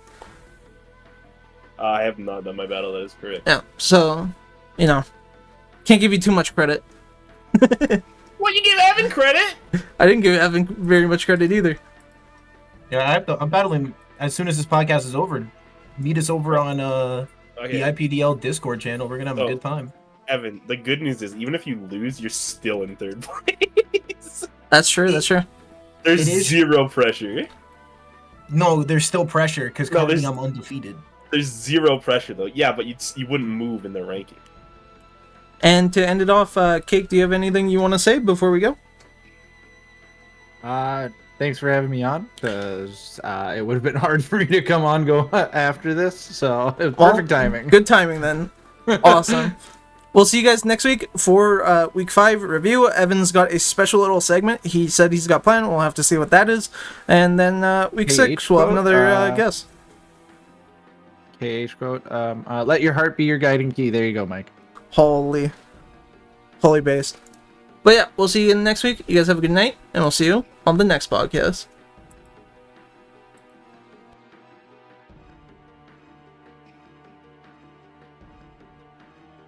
A: I have not done my battle. That is correct.
D: Yeah, so, you know, can't give you too much credit.
A: What, you give Evan credit?
D: I didn't give Evan very much credit either.
B: Yeah, I'm battling as soon as this podcast is over. Meet us over on the IPDL Discord channel. We're gonna have a good time.
A: Evan, the good news is, even if you lose, you're still in 3rd place.
D: That's true, that's true.
A: There's
B: It is-
A: zero pressure.
B: No, there's still pressure because
A: No,
B: currently
A: there's-
B: I'm undefeated.
A: There's zero pressure, though. Yeah, but you wouldn't move in the ranking.
D: And to end it off, Cake, do you have anything you want to say before we go?
C: Thanks for having me on, because it would have been hard for me to come on go after this, so it was perfect timing.
D: Good timing then. Awesome. We'll see you guys next week for week 5 review. Evan's got a special little segment. He said he's got planned. We'll have to see what that is. And then week
C: Hey,
D: 6, we'll have another guest.
C: KH quote, let your heart be your guiding key. There you go, Mike.
D: Holy based. But yeah, we'll see you next week. You guys have a good night, and we'll see you on the next podcast.